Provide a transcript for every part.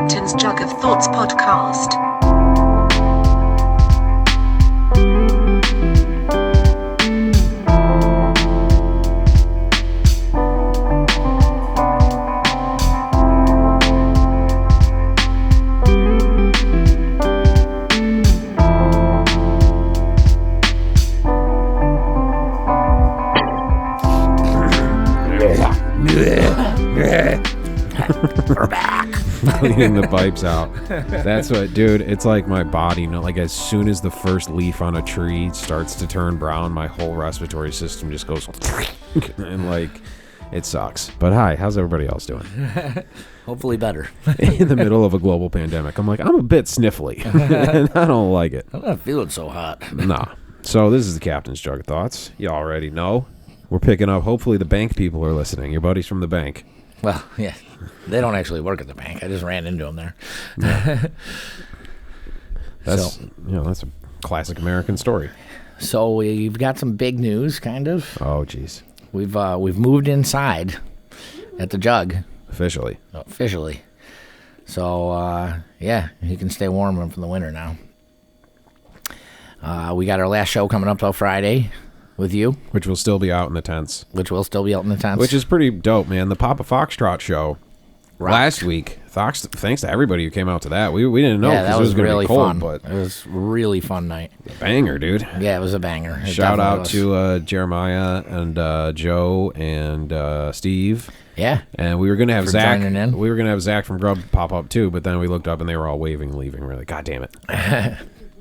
Captain's Jug of Thoughts podcast. We're back. Cleaning the pipes out. That's what, dude, it's like my body, you know, like as soon as the first leaf on a tree starts to turn brown, my whole respiratory system just goes and like it sucks. But hi, how's everybody else doing? Hopefully better. In the middle of a global pandemic, I'm like, I'm a bit sniffly and I don't like it. I'm not feeling so hot. Nah. So this is the Captain's Jug of Thoughts. You already know. We're picking up, hopefully the bank people are listening. Your buddies from the bank. Well, yeah, they don't actually work at the bank. I just ran into them there. Yeah. That's that's a classic American story. So we've got some big news, kind of. Oh, jeez. We've moved inside at the Jug Officially. So yeah, you can stay warm from the winter now. We got our last show coming up till Friday with you, Which will still be out in the tents. which Which is pretty dope, man. The Papa Foxtrot show last week. Thanks to everybody who came out to that. We didn't know that because it was going to really be cold, fun. but It was a really fun night. banger, dude. Yeah, it was a banger. It Shout definitely out was. to Jeremiah and Joe and Steve. Yeah. And we were going to have For Zach. joining in. We were going to have Zach from Grub pop up too, but then we looked up and they were all waving and leaving. We're like, God damn it.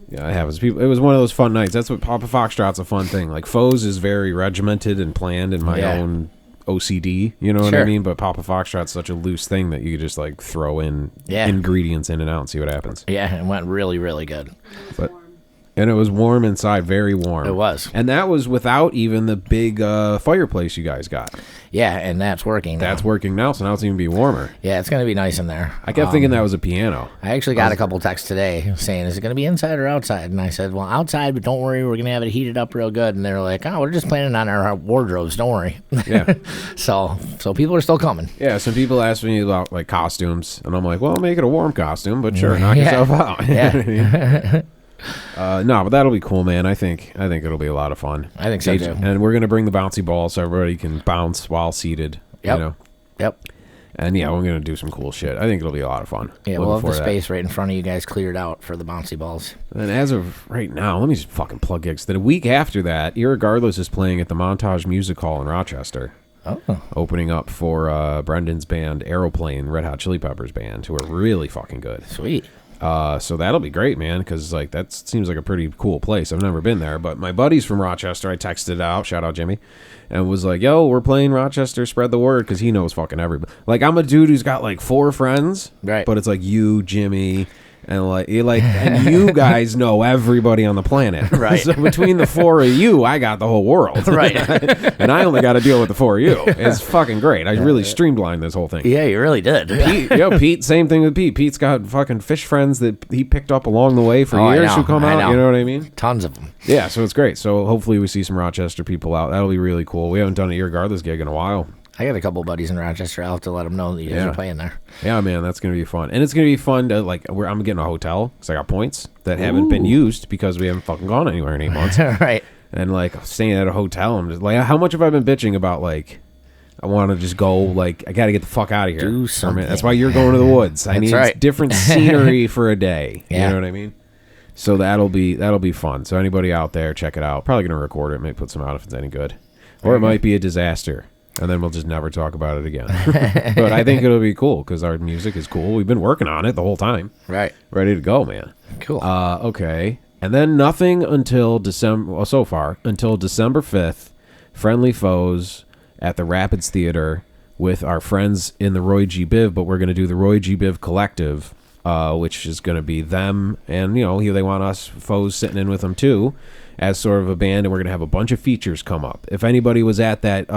Yeah, it happens. It was one of those fun nights. That's what Papa Foxtrot's a fun thing. Like Foes is very regimented and planned in my own OCD. You know what I mean? But Papa Foxtrot's such a loose thing that you could just like throw in ingredients in and out and see what happens. Yeah, it went really, really good. And it was warm inside, very warm. It was. And that was without even the big fireplace you guys got. Yeah, and that's working now. That's working now, so now it's even be warmer. Yeah, it's going to be nice in there. I kept thinking that was a piano. I actually got a couple texts today saying, is it going to be inside or outside? And I said, well, outside, but don't worry, we're going to have it heated up real good. And they're like, oh, we're just planning on our wardrobes, don't worry. Yeah. So people are still coming. Yeah, some people ask me about like costumes, and I'm like, well, make it a warm costume, but sure, knock yourself out. Yeah. No, but that'll be cool, man. I think it'll be a lot of fun. I think so, too. And we're gonna bring the bouncy ball so everybody can bounce while seated. Yep. You know? Yep. And yeah, we're gonna do some cool shit. I think it'll be a lot of fun. Yeah, we'll have the space right in front of you guys cleared out for the bouncy balls. And as of right now, let me just fucking plug gigs. The week after that, Irregardless is playing at the Montage Music Hall in Rochester. Oh. Opening up for Brendan's band, Aeroplane, Red Hot Chili Peppers band, who are really fucking good. Sweet. So that'll be great, man, because like that seems like a pretty cool place. I've never been there, but my buddies from Rochester, I texted out, shout out Jimmy, and was like, yo, we're playing Rochester, spread the word, because he knows fucking everybody. Like, I'm a dude who's got like 4 friends, right? But it's like you, Jimmy, and and you guys know everybody on the planet, right? So between the 4 of you, I got the whole world, right? And I only got to deal with the 4 of you. It's fucking great. I really streamlined this whole thing. Yeah, you really did. Pete, same thing with Pete. Pete's got fucking fish friends that he picked up along the way for years who come out. You know what I mean? Tons of them. Yeah, so it's great. So hopefully we see some Rochester people out. That'll be really cool. We haven't done an Irregardless gig in a while. I got a couple buddies in Rochester. I'll have to let them know that you guys are playing there. Yeah, man, that's going to be fun. And it's going to be fun to, like, I'm getting a hotel because I got points that haven't been used because we haven't fucking gone anywhere in 8 months. Right. And, like, staying at a hotel, I'm just like, how much have I been bitching about, like, I want to just go, like, I got to get the fuck out of here. Do something. That's why you're going to the woods. I need different scenery for a day. Yeah. You know what I mean? So that'll be fun. So anybody out there, check it out. Probably going to record it, maybe put some out if it's any good. Or it might be a disaster. And then we'll just never talk about it again. But I think it'll be cool because our music is cool. We've been working on it the whole time. Right. Ready to go, man. Cool. Okay. And then nothing until December, well, so far, until December 5th, Friendly Foes at the Rapids Theater with our friends in the Roy G. Biv, but we're going to do the Roy G. Biv Collective, which is going to be them. And, you know, here they want us Foes sitting in with them, too, as sort of a band. And we're going to have a bunch of features come up. If anybody was at that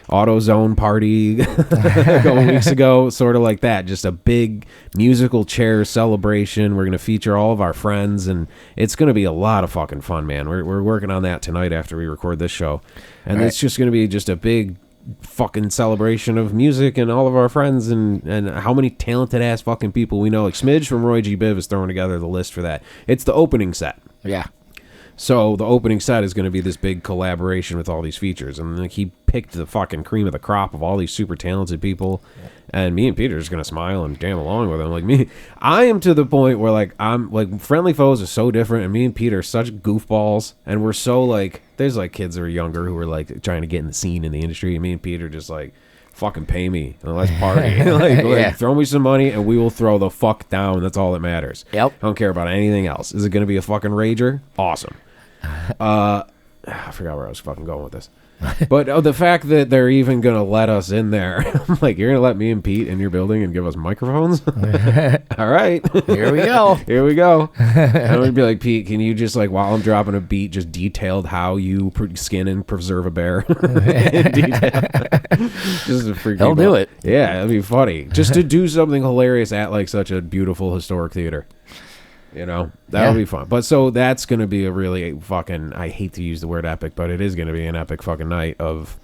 AutoZone party a couple weeks ago, sort of like that, just a big musical chair celebration. We're going to feature all of our friends, and it's going to be a lot of fucking fun, man. We're working on that tonight after we record this show, and it's just going to be just a big fucking celebration of music and all of our friends and how many talented ass fucking people we know. Like Smidge from Roy G. Biv is throwing together the list for that. It's the opening set. Yeah. So the opening set is going to be this big collaboration with all these features, and like he picked the fucking cream of the crop of all these super talented people, and me and Peter are just going to smile and jam along with them. Like me, I am to the point where like I'm like Friendly Foes is so different, and me and Peter are such goofballs, and we're so like there's like kids that are younger who are like trying to get in the scene in the industry, and me and Peter just like fucking pay me and let's party. like throw me some money and we will throw the fuck down. That's all that matters. Yep. I don't care about anything else. Is it going to be a fucking rager? Awesome. I forgot where I was fucking going with this. But the fact that they're even going to let us in there, like, you're going to let me and Pete in your building and give us microphones? All right. Here we go. Here we go. And we'd be like, Pete, can you just, like, while I'm dropping a beat, just detailed how you skin and preserve a bear? Just to freak He'll do it. Yeah, that'd be funny. Just to do something hilarious at, like, such a beautiful historic theater. You know, that would be fun. But so that's going to be a really fucking, I hate to use the word epic, but it is going to be an epic fucking night of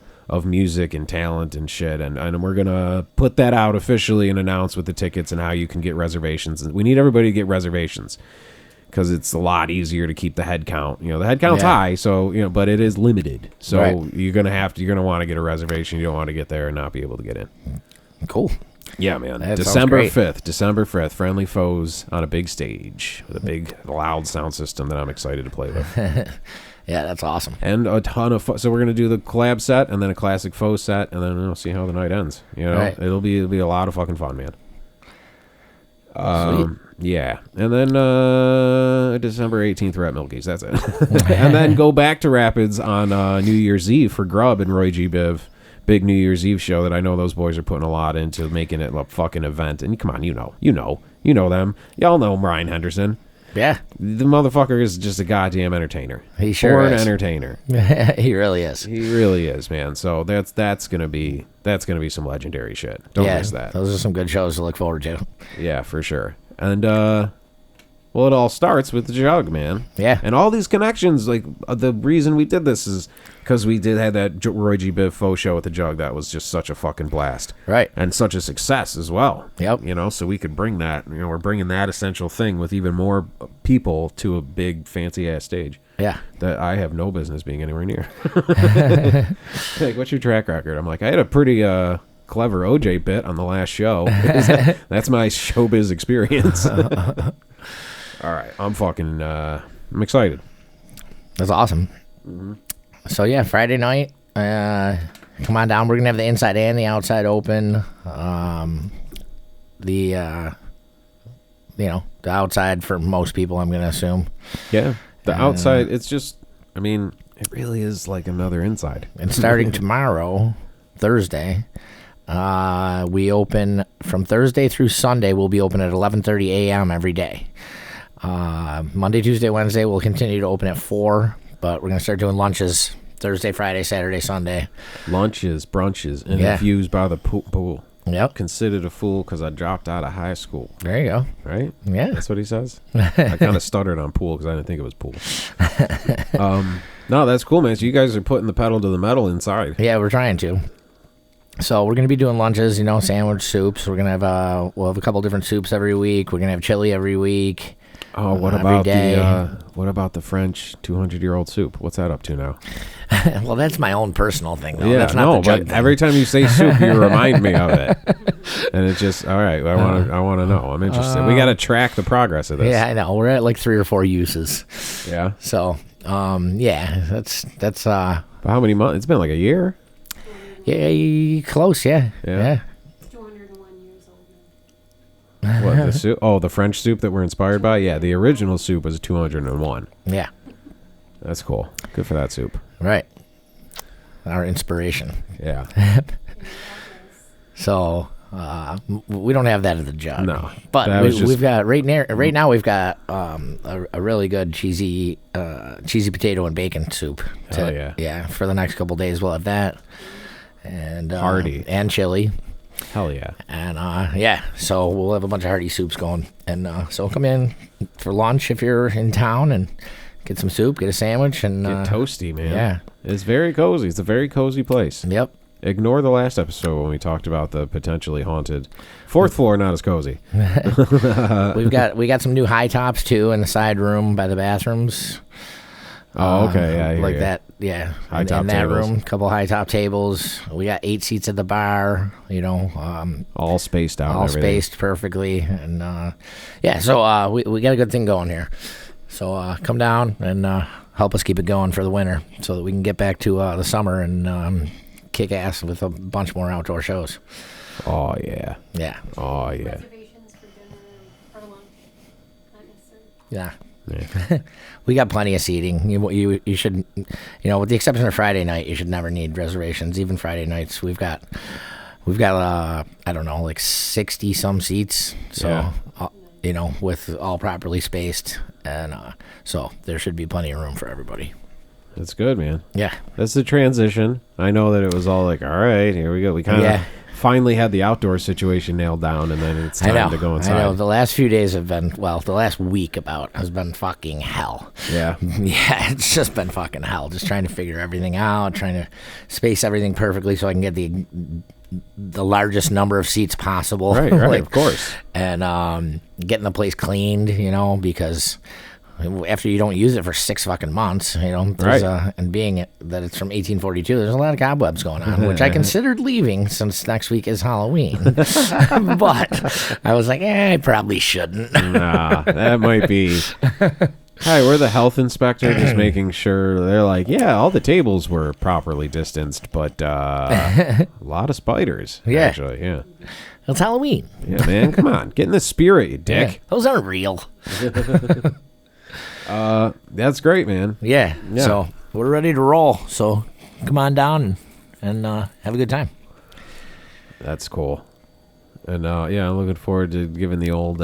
music and talent and shit. And we're going to put that out officially and announce with the tickets and how you can get reservations. We need everybody to get reservations because it's a lot easier to keep the head count. You know, the head count's high, so, you know, but it is limited. So you're going to want to get a reservation. You don't want to get there and not be able to get in. Cool. Yeah, man. That December 5th, Friendly Foes on a big stage with a big, loud sound system that I'm excited to play with. Yeah, that's awesome. And a ton of so we're going to do the collab set and then a classic Foes set, and then we'll see how the night ends. You know, it'll be a lot of fucking fun, man. Sweet. Yeah. And then December 18th, we're at Milky's. That's it. And then go back to Rapids on New Year's Eve for Grub and Roy G. Biv. Big New Year's Eve show that I know those boys are putting a lot into making it a fucking event. And come on, you know them. Y'all know Brian Henderson. Yeah. The motherfucker is just a goddamn entertainer. He sure is. An entertainer. He really is. He really is, man. So that's gonna be some legendary shit. Don't miss that. Those are some good shows to look forward to. Yeah, for sure. And well, it all starts with the Jug, man. Yeah. And all these connections, like, the reason we did this is because we did have that Roy G. Biv faux show at the Jug that was just such a fucking blast. Right. And such a success as well. Yep. You know, so we could bring that, you know, we're bringing that essential thing with even more people to a big, fancy-ass stage. Yeah. That I have no business being anywhere near. Like, what's your track record? I'm like, I had a pretty clever OJ bit on the last show. That's my showbiz experience. All right, I'm excited. That's awesome. Mm-hmm. So yeah, Friday night, come on down. We're gonna have the inside and the outside open. The outside for most people, I'm gonna assume. Yeah, the outside. It's just, I mean, it really is like another inside. And starting tomorrow, Thursday, we open from Thursday through Sunday. We'll be open at 11:30 a.m. every day. Monday, Tuesday, Wednesday, we'll continue to open at 4, but we're going to start doing lunches Thursday, Friday, Saturday, Sunday. Lunches, brunches, and infused by the pool. Yep. Considered a fool because I dropped out of high school. There you go. Right? Yeah. That's what he says. I kind of stuttered on pool because I didn't think it was pool. No, that's cool, man. So you guys are putting the pedal to the metal inside. Yeah, we're trying to. So we're going to be doing lunches, sandwich soups. We're going to we'll have a couple different soups every week. We're going to have chili every week. Oh, what about the French 200-year-old soup? What's that up to now? Well, that's my own personal thing, though. Yeah, that's not the Jug but thing. every time you say soup, you remind me of it, and it's just all right. I want to know. I'm interested. We got to track the progress of this. Yeah, I know. We're at like 3 or 4 uses. Yeah. So, yeah, that's. But how many months? It's been like a year. Yeah, close. Yeah. Yeah. 201 years old now. What, the soup? Oh, the French soup that we're inspired by? Yeah, the original soup was 201. Yeah. That's cool. Good for that soup. Right. Our inspiration. Yeah. So, we don't have that at the Jug. No. But we've got right now we've got a really good cheesy potato and bacon soup. Hell yeah. Yeah, for the next couple days we'll have that. And hearty. And chili. Hell yeah. And so we'll have a bunch of hearty soups going. And so come in for lunch if you're in town and get some soup, get a sandwich, and get toasty, man. Yeah. It's very cozy. It's a very cozy place. Yep. Ignore the last episode when we talked about the potentially haunted 4th floor, not as cozy. we got some new high tops too in the side room by the bathrooms. Oh, okay. Yeah, I hear like you. that. Yeah, High in top that tables. room, couple high top tables. We got 8 seats at the bar. You know, All spaced out. all and everything. spaced perfectly, and yeah. So we got a good thing going here. So come down and help us keep it going for the winter, so that we can get back to the summer and kick ass with a bunch more outdoor shows. Oh yeah. Yeah, Oh yeah. Reservations for dinner or lunch. Not necessary. yeah. Yeah. We got plenty of seating. You should, you know, with the exception of Friday night, you should never need reservations. Even Friday nights, we've got I don't know, like 60 some seats. So Yeah. you know, with all properly spaced, and so there should be plenty of room for everybody. That's good, man. Yeah, That's the transition. I know that it was all like, all right, here we go. We kind of Yeah. finally had the outdoor situation nailed down, and then it's time to go inside. I know. The last few days have been, well, the last week has been fucking hell. Yeah. Yeah, it's just been fucking hell. Just trying to figure everything out, trying to space everything perfectly so I can get the largest number of seats possible. Right, Like, of course. and getting the place cleaned, you know, because after you don't use it for 6 fucking months, you know, there's, Right. and being that it's from 1842, there's a lot of cobwebs going on, which I considered leaving since next week is Halloween. But I was like, I probably shouldn't. Nah, that might be. Hi, we're the health inspector, just making sure. They're like, yeah, all the tables were properly distanced, but a lot of spiders. Yeah. Actually, yeah. It's Halloween. Yeah, man, come on, get in the spirit, you dick. Those aren't real. That's great, man. Yeah. Yeah. So we're ready to roll. So come on down and have a good time. That's cool. And yeah, I'm looking forward to giving the old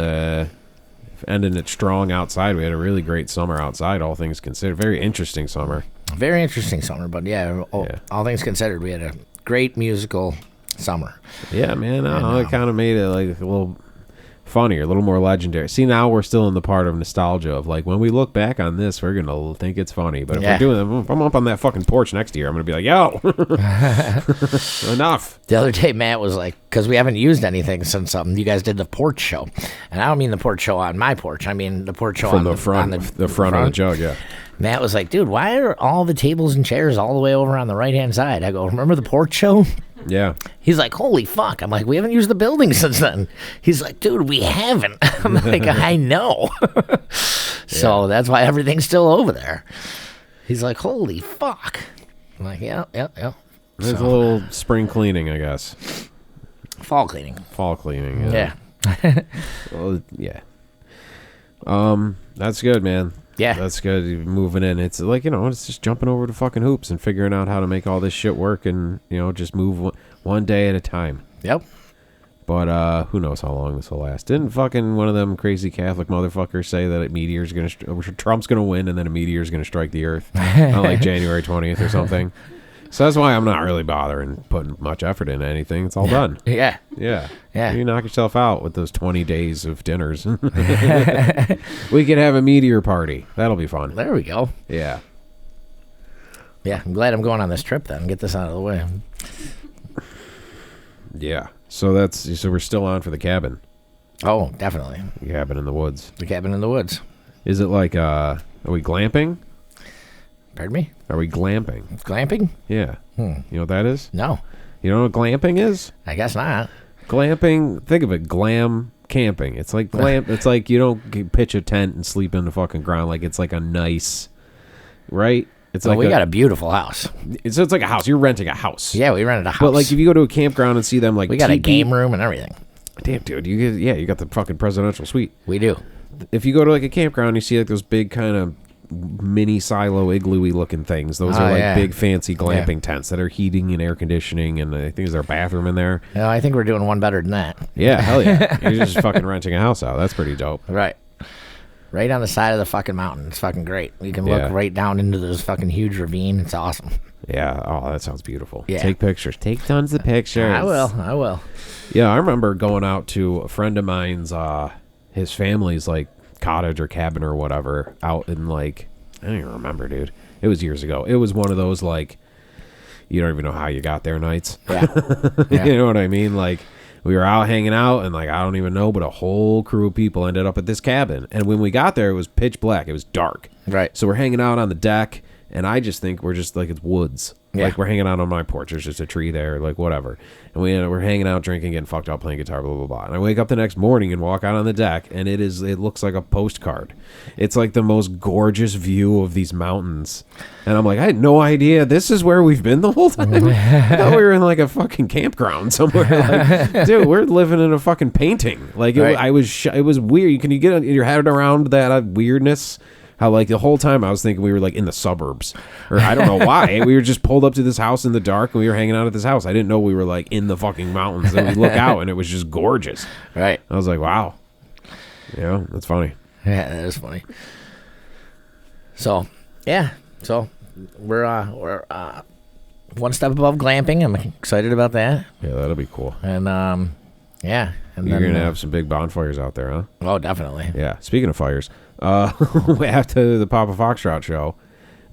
ending it strong outside. We had a really great summer outside, all things considered. Very interesting summer. Very interesting summer, but yeah, Yeah. all things considered, we had a great musical summer. Yeah, man. I don't know, And, it kind of made it like a little funnier, a little more legendary. See, now we're still in the part of nostalgia of like when we look back on this, we're gonna think it's funny. But if Yeah. we're doing, if I'm up on that fucking porch next year, I'm gonna be like, yo, enough. The other day, Matt was like, because we haven't used anything since you guys did the porch show, and I don't mean the porch show on my porch. I mean the porch show From on the front, on the front of the jug, yeah. Matt was like, dude, why are all the tables and chairs all the way over on the right hand side? I go, remember the porch show? Yeah. He's like, holy fuck. I'm like, we haven't used the building since then. He's like, dude, we haven't. I'm like, I know. So that's why everything's still over there. He's like, holy fuck. I'm like, yeah. There's a little spring cleaning, I guess. Fall cleaning. Fall cleaning. Yeah. Well, yeah. That's good, man. Yeah. That's good. You're moving in. It's like, you know, it's just jumping over to fucking hoops and figuring out how to make all this shit work and, you know, just move one day at a time. Yep. But who knows how long this will last. Didn't fucking one of them crazy Catholic motherfuckers say that a meteor's going to... Trump's going to win and then a meteor's going to strike the earth on like January 20th or something? So that's why I'm not really bothering putting much effort into anything. It's all done. Yeah. Yeah. Yeah. You knock yourself out with those 20 days of dinners. We could have a meteor party. That'll be fun. There we go. Yeah. Yeah. I'm glad I'm going on this trip then. Get this out of the way. Yeah. So we're still on for the cabin. Oh, definitely. The cabin in the woods. The cabin in the woods. Is it like are we glamping? Pardon me? Are we glamping? Glamping? Yeah. You know what that is? No. You know what glamping is? I guess not. Glamping, think of it, glam camping. It's like it's like you don't pitch a tent and sleep in the fucking ground. Like it's like a nice, right? It's Well, like we got a beautiful house. it's like a house. You're renting a house. Yeah, we rented a house. But like if you go to a campground and see them like we got a teepee- game room and everything. Damn, dude, you got the fucking presidential suite. We do. If you go to like a campground, and you see like those big kind of mini silo igloo-y looking things. Those are like yeah. big fancy glamping tents that are heating and air conditioning, and I think there's a bathroom in there. No, I think we're doing one better than that. Yeah, hell yeah. You're just fucking renting a house out. That's pretty dope. Right. Right on the side of the fucking mountain. It's fucking great. You can look Yeah. right down into this fucking huge ravine. It's awesome. Yeah. Oh, that sounds beautiful. Yeah. Take pictures. Take tons of pictures. I will. Yeah, I remember going out to a friend of mine's, his family's like cottage or cabin or whatever out in like, I don't even remember, dude. It was years ago. It was one of those like, you don't even know how you got there nights. Yeah. Yeah. You know what I mean? Like, we were out hanging out, and like I don't even know, but a whole crew of people ended up at this cabin. And when we got there, it was pitch black. It was dark. Right. So we're hanging out on the deck, and I just think we're just like it's woods. Yeah. Like we're hanging out on my porch. There's just a tree there, like whatever. And we're hanging out, drinking, getting fucked up, playing guitar, blah blah blah. And I wake up the next morning and walk out on the deck, and it looks like a postcard. It's like the most gorgeous view of these mountains. And I'm like, I had no idea this is where we've been the whole time. I thought we were in like a fucking campground somewhere. Like, dude, we're living in a fucking painting. Like Right. it was weird. Can you get your head around that weirdness? How like the whole time I was thinking we were like in the suburbs, or I don't know why. We were just pulled up to this house in the dark and we were hanging out at this house. I didn't know we were like in the fucking mountains. And we look out and it was just gorgeous. Right. I was like, wow. Yeah, that's funny. Yeah, that is funny. So, yeah. So, we're one step above glamping. I'm excited about that. Yeah, that'll be cool. And, yeah. And You're then, gonna have some big bonfires out there, huh? Oh, definitely. Yeah. Speaking of fires, after the Papa Foxtrot show,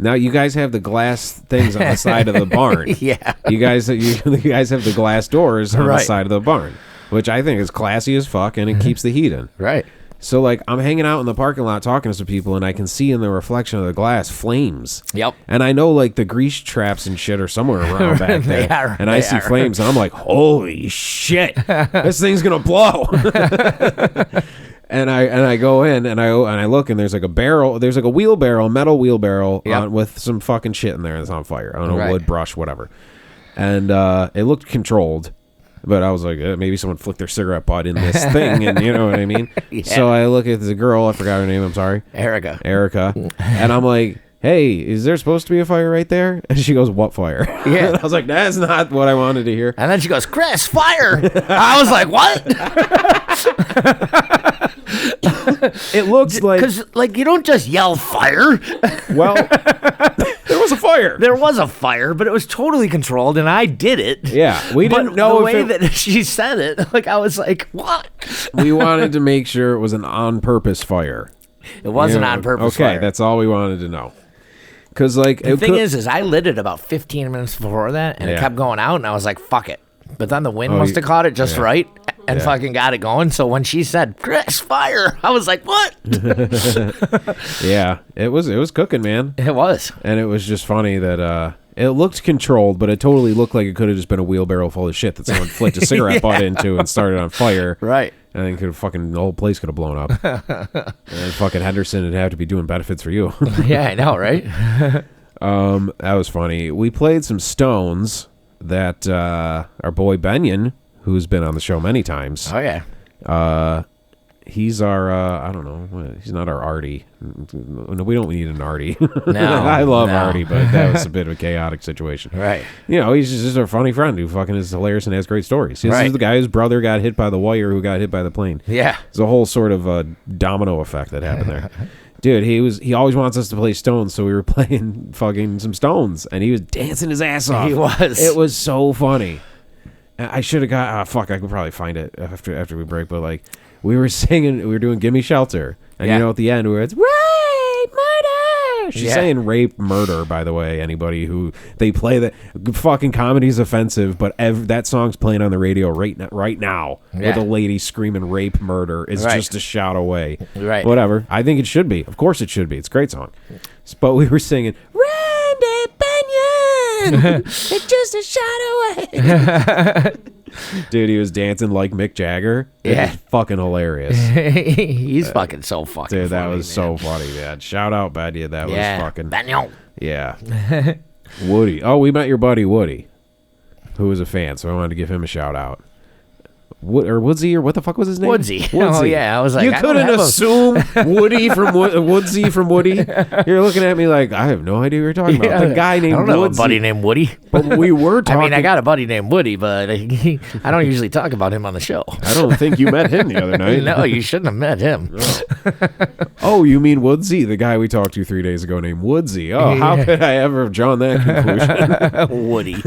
now you guys have the glass things on the side of the barn. Yeah. You guys have the glass doors on the Right. side of the barn, which I think is classy as fuck, and it keeps the heat in. Right. So like I'm hanging out in the parking lot talking to some people, and I can see in the reflection of the glass flames. Yep. And I know like the grease traps and shit are somewhere around back there. And I see flames, and I'm like, holy shit, this thing's gonna blow. And I go in and I look, and there's like a barrel, there's like a wheelbarrow, metal wheelbarrow Yep. with some fucking shit in there that's on fire. I don't know, Right. wood, brush, whatever. And it looked controlled. But I was like, maybe someone flicked their cigarette butt in this thing, and you know what I mean? Yeah. So I look at the girl, I forgot her name, I'm sorry. Erica. And I'm like, hey, is there supposed to be a fire right there? And she goes, what fire? Yeah. And I was like, that's not what I wanted to hear. And then she goes, Chris, fire! I was like, what? It looks like, Because, like, you don't just yell fire. well, there was a fire. There was a fire, but it was totally controlled, and I did it. Yeah, we didn't But know the if way that she said it. Like, I was like, what? we wanted to make sure it was an on-purpose fire. It wasn't You know, on purpose Okay, fire. that's all we wanted to know. Because, like, The thing is I lit it about 15 minutes before that, and it Yeah. kept going out, and I was like, fuck it. But then the wind Oh, must have caught it just yeah. right and Yeah. fucking got it going. So when she said, Chris, fire, I was like, what? yeah, it was cooking, man. It was. And it was just funny that it looked controlled, but it totally looked like it could have just been a wheelbarrow full of shit that someone flicked a cigarette butt into and started on fire. Right. And then the whole place could have blown up. And then fucking Henderson would have to be doing benefits for you. Yeah, I know, right? That was funny. We played some Stones that our boy Benyon, who's been on the show many times, Oh, yeah. he's our, I don't know, he's not our Artie. No, we don't need an Artie. No, I love no. Artie, but that was a bit of a chaotic situation. Right. You know, he's just a funny friend who fucking is hilarious and has great stories. This Right. is the guy whose brother got hit by the wire who got hit by the plane. Yeah. There's a whole sort of domino effect that happened there. Dude, he always wants us to play Stones, so we were playing fucking some Stones, and he was dancing his ass off. He was. It was so funny. I should have got, fuck, I could probably find it after we break, but like, we were singing, we were doing Gimme Shelter, and Yeah. you know, at the end, we were, it's rape, murder! She's Yeah. saying rape, murder, by the way, anybody who, they play that, fucking comedy's offensive, but that song's playing on the radio right now, Yeah. with a lady screaming rape, murder, is Right. just a shout away. Right. Whatever. I think it should be. Of course it should be. It's a great song. But we were singing, Randy Benyon! It's just a shot away! Dude, he was dancing like Mick Jagger. It Yeah. was fucking hilarious. He's fucking so fucking Dude, that funny, was man. so funny, man. Shout out, Badia. That Yeah. was fucking... Benyon. Yeah. Woody. Oh, we met your buddy Woody, who was a fan, so I wanted to give him a shout out. Woodsy, or what the fuck was his name? Woodsy. Oh, yeah. I was like, you I don't couldn't have a- assume Woody from Woodsy from Woody. You're looking at me like I have no idea what you're talking about. The guy named I don't have Woodsy. a buddy named Woody. But we were I talking. mean, I got a buddy named Woody, but I don't usually talk about him on the show. I don't think you met him the other night. No, you shouldn't have met him. Oh, you mean Woodsy, the guy we talked to 3 days ago named Woodsy. Oh, how could I ever have drawn that conclusion? Woody. I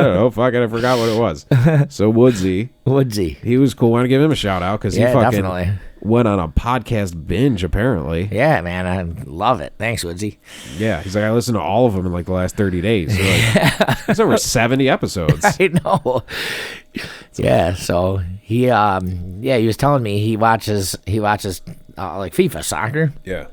don't know. Fuck it, I forgot what it was. So Woodsy, Woodsy. he was cool. Want to give him a shout out because Yeah, he fucking definitely. went on a podcast binge, apparently. Yeah, man, I love it. Thanks, Woodsy. Yeah, he's like, I listened to all of them in like the last 30 days. So like, it's over 70 episodes. I know. Yeah, so he was telling me he watches like FIFA soccer. Yeah.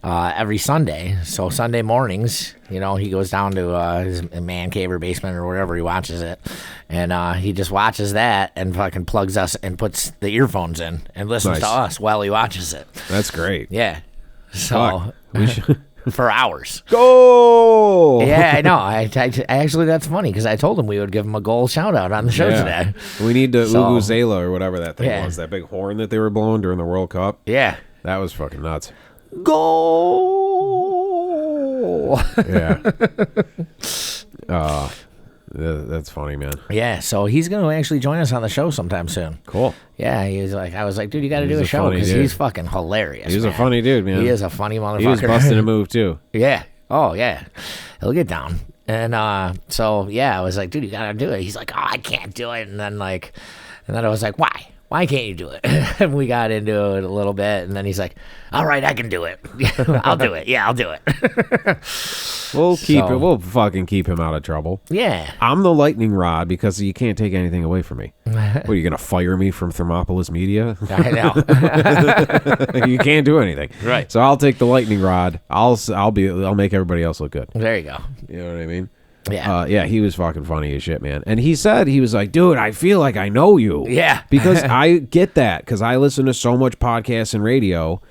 Every Sunday. So Sunday mornings, he goes down to his man cave or basement or wherever he watches it, and he just watches that and fucking plugs us and puts the earphones in and listens to us while he watches it. That's great. Yeah. So We should for hours. go. Yeah, I know. I actually, that's funny because I told him we would give him a goal shout out on the show today. We need to So- Vuvuzela or whatever that thing Yeah. was. That big horn that they were blowing during the World Cup. Yeah. That was fucking nuts. Goal. Yeah. That's funny, man. Yeah, so he's going to actually join us on the show sometime soon. Cool. Yeah, I was like, dude, you got to do He's a a show funny because dude. he's fucking hilarious. He's a man. funny dude, man. He is a funny motherfucker. He was busting a move, too. Yeah. Oh, yeah. He'll get down. And so, yeah, I was like, dude, you got to do it. He's like, oh, I can't do it. And then I was like, why? Why can't you do it? And we got into it a little bit. And then he's like, all right, I can do it. I'll do it. Yeah, I'll do it. We'll fucking keep him out of trouble. Yeah. I'm the lightning rod because you can't take anything away from me. What, are you going to fire me from Thermopolis Media? I know. You can't do anything. Right. So I'll take the lightning rod. I'll make everybody else look good. There you go. You know what I mean? Yeah. Yeah, he was fucking funny as shit, man. And he said, he was like, dude, I feel like I know you. Yeah. Because I get that, because I listen to so much podcasts and radio,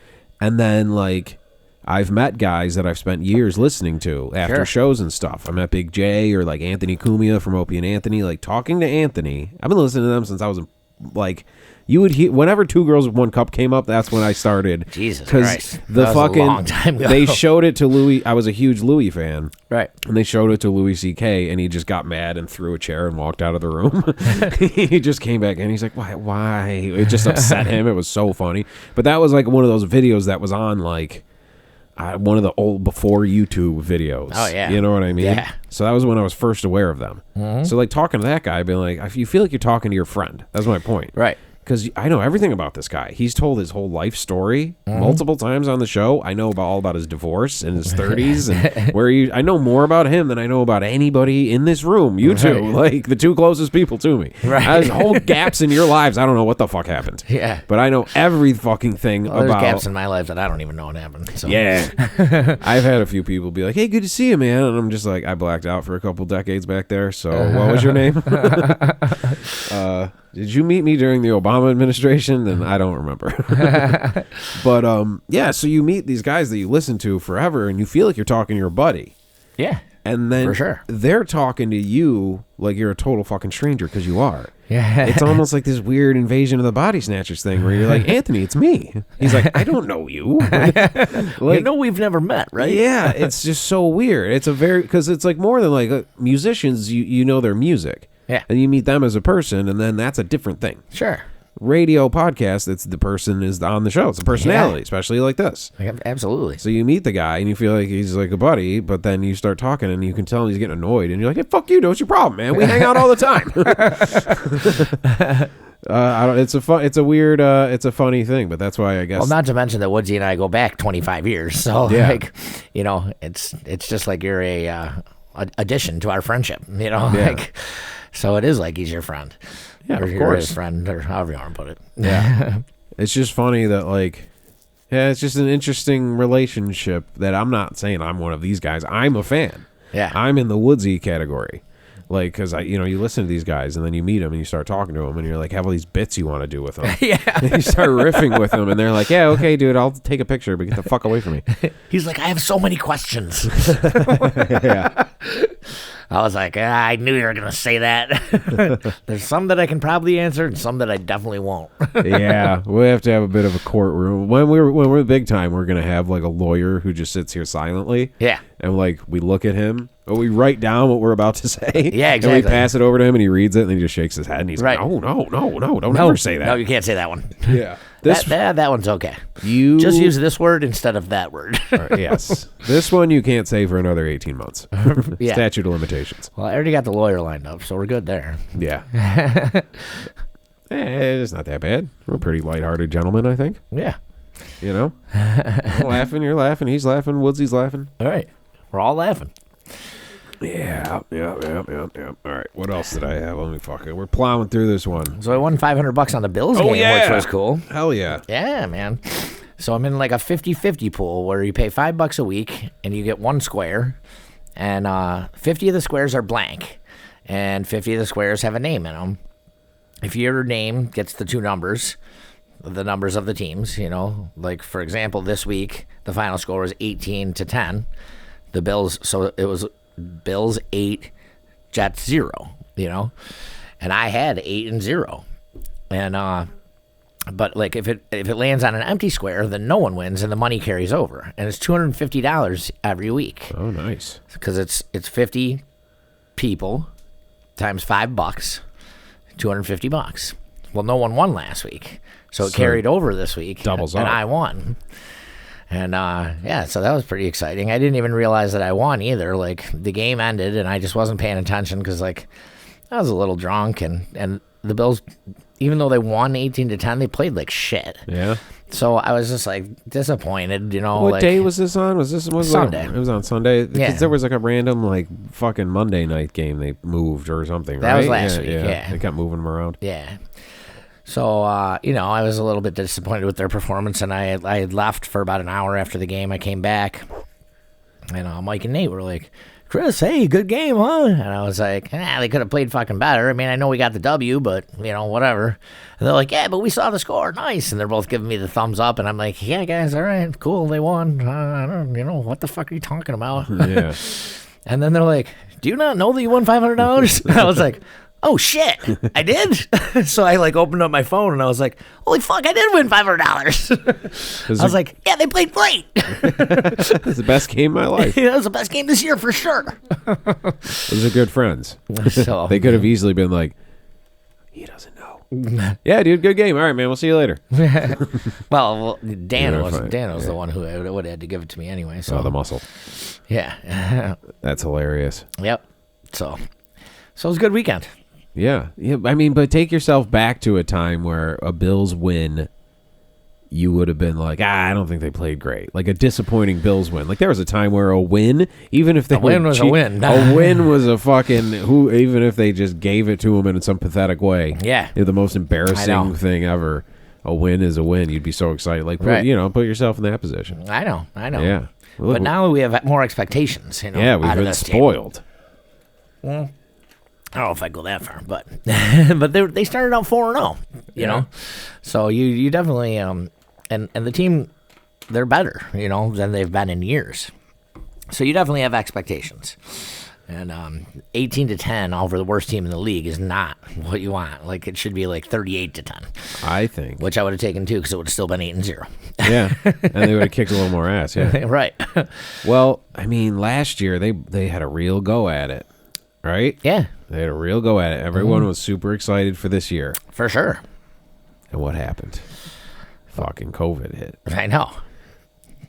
and then, like, I've met guys that I've spent years listening to after Sure. shows and stuff. I met Big J or, like, Anthony Cumia from Opie and Anthony. Like, talking to Anthony, I've been listening to them since I was, like... You would hear whenever Two Girls with One Cup came up. That's when I started. Jesus 'Cause Christ. the That was a fucking long time ago. they showed it to Louis. I was a huge Louis fan, Right. and they showed it to Louis C.K. and he just got mad and threw a chair and walked out of the room. He just came back and he's like, "Why? Why?" It just upset him. It was so funny. But that was like one of those videos that was on like one of the old before YouTube videos. Oh, yeah. You know what I mean? Yeah. So that was when I was first aware of them. So like talking to that guy, being like, you feel like you're talking to your friend. That's my point. Right. Because I know everything about this guy. He's told his whole life story multiple times on the show. I know all about his divorce in his 30s and I know more about him than I know about anybody in this room. You two, like the two closest people to me. Right. There's whole gaps in your lives. I don't know what the fuck happened. Yeah. But I know every fucking thing Well, there's about. gaps in my life that I don't even know what happened. So. Yeah. I've had a few people be like, "Hey, good to see you, man." And I'm just like, I blacked out for a couple decades back there. So what was your name? Did you meet me during the Obama administration? Then I don't remember. But yeah, so you meet these guys that you listen to forever and you feel like you're talking to your buddy. Yeah. And then For sure. they're talking to you like you're a total fucking stranger because you are. Yeah. It's almost like this weird invasion of the body snatchers thing where you're like, "Anthony, it's me." He's like, "I don't know you." You know we've never met, right? Yeah, it's just so weird. It's because it's like more than like musicians, you know their music. Yeah. And you meet them as a person, and then that's a different thing. Sure. Radio podcast, it's the person is on the show. It's a personality, especially like this. Absolutely. So you meet the guy, and you feel like he's like a buddy, but then you start talking, and you can tell he's getting annoyed, and you're like, "Hey, fuck you, what's your problem, man? We hang out all the time." It's a weird, it's a funny thing, but that's why I guess. Well, not to mention that Woodsy and I go back 25 years. So, Yeah. like, it's just like you're a addition to our friendship, Yeah. like, so it is like he's your friend. Yeah, or of you're course. his friend, or however you want to put it. Yeah. It's just funny that, like, yeah, it's just an interesting relationship that I'm not saying I'm one of these guys. I'm a fan. Yeah. I'm in the Woodsy category. Like, because, you listen to these guys and then you meet them and you start talking to them and you're like, have all these bits you want to do with them. Yeah. And you start riffing with them and they're like, "Yeah, okay, dude, I'll take a picture, but get the fuck away from me." He's like, I have so many questions. Yeah. I was like, I knew you were going to say that. There's some that I can probably answer and some that I definitely won't. Yeah, we have to have a bit of a courtroom. When we're big time, we're gonna have like a lawyer who just sits here silently. Yeah. And like we look at him, or we write down what we're about to say. Yeah, And exactly. we pass it over to him, and he reads it, and he just shakes his head, and he's Right. like, "No, don't ever say that." No, you can't say that one. Yeah, this That one's okay. you Just use this word instead of that word. yes, this one you can't say for another 18 months. Yeah. Statute of limitations. Well, I already got the lawyer lined up, so we're good there. Yeah. It's not that bad. We're pretty lighthearted gentlemen, I think. Yeah. You know? I'm laughing, you're laughing, he's laughing, Woodsy's laughing. All right. We're all laughing. Yeah. All right, what else did I have? Let me fuck it. We're plowing through this one. So I won $500 on the Bills game, which was cool. Hell yeah. Yeah, man. So I'm in like a 50-50 pool where you pay $5 a week and you get one square, and 50 of the squares are blank, and 50 of the squares have a name in them. If your name gets the two numbers, the numbers of the teams, you know, like for example, this week the final score was 18-10. The Bills, so it was Bills 8, Jets 0, you know, and I had 8 and 0, and but like if it lands on an empty square, then no one wins and the money carries over, and it's $250 every week. Oh, nice. Because it's 50 people times $5, $250. Well, no one won last week, so it carried over this week. Doubles and up. I won. And yeah, so that was pretty exciting. I didn't even realize that I won either. Like the game ended, and I just wasn't paying attention because like I was a little drunk, and the Bills, even though they won 18-10, they played like shit. Yeah. So I was just like disappointed, you know. What like, day was this on? Was Sunday? It was on Sunday. Because Yeah. there was like a random like fucking Monday night game they moved or something. That right? was last week, yeah. They kept moving them around. Yeah. So, you know, I was a little bit disappointed with their performance, and I had left for about an hour after the game. I came back, and Mike and Nate were like, Chris, hey, good game, huh? And I was like, they could have played fucking better. I mean, I know we got the W, but, you know, whatever. And they're like, yeah, but we saw the score. Nice. And they're both giving me the thumbs up, and I'm like, yeah, guys, all right, cool, they won. I don't, you know, what the fuck are you talking about? Yeah. And then they're like, do you not know that you won $500? And I was like, oh shit, I did. So I like opened up my phone and I was like, holy fuck, I did win $500. I was like, yeah, they played great. It's the best game of my life. That was the best game this year for sure. Those are good friends. So They could have easily been like, he doesn't know. Yeah, dude, good game. All right, man, we'll see you later. well, Dan Yeah, was fine. the one who would have had to give it to me anyway. So Oh, the muscle. yeah, That's hilarious. yep. So it was a good weekend. Yeah. I mean, but take yourself back to a time where a Bills win, you would have been like, I don't think they played great. Like a disappointing Bills win. Like there was a time where a win, even if they win was a win. a win was a fucking even if they just gave it to them in some pathetic way. Yeah. The most I know. embarrassing thing ever. A win is a win. You'd be so excited. Like, Right. put yourself in that position. I know. Yeah. Well, But now we have more expectations. You know, yeah, we've out of been this team. spoiled. I don't know if I go that far, but but they started out 4-0, you know, so you definitely and the team, they're better, you know, than they've been in years, so you definitely have expectations, and 18-10 over the worst team in the league is not what you want. Like it should be like 38-10, I think. which I would have taken too because it would have still been 8-0. Yeah, and they would have kicked a little more ass. Yeah. Right. Well, I mean, last year they had a real go at it, right? Yeah, They had a real go at it. Everyone was super excited for this year. for sure. And what happened? Fucking COVID hit. I know.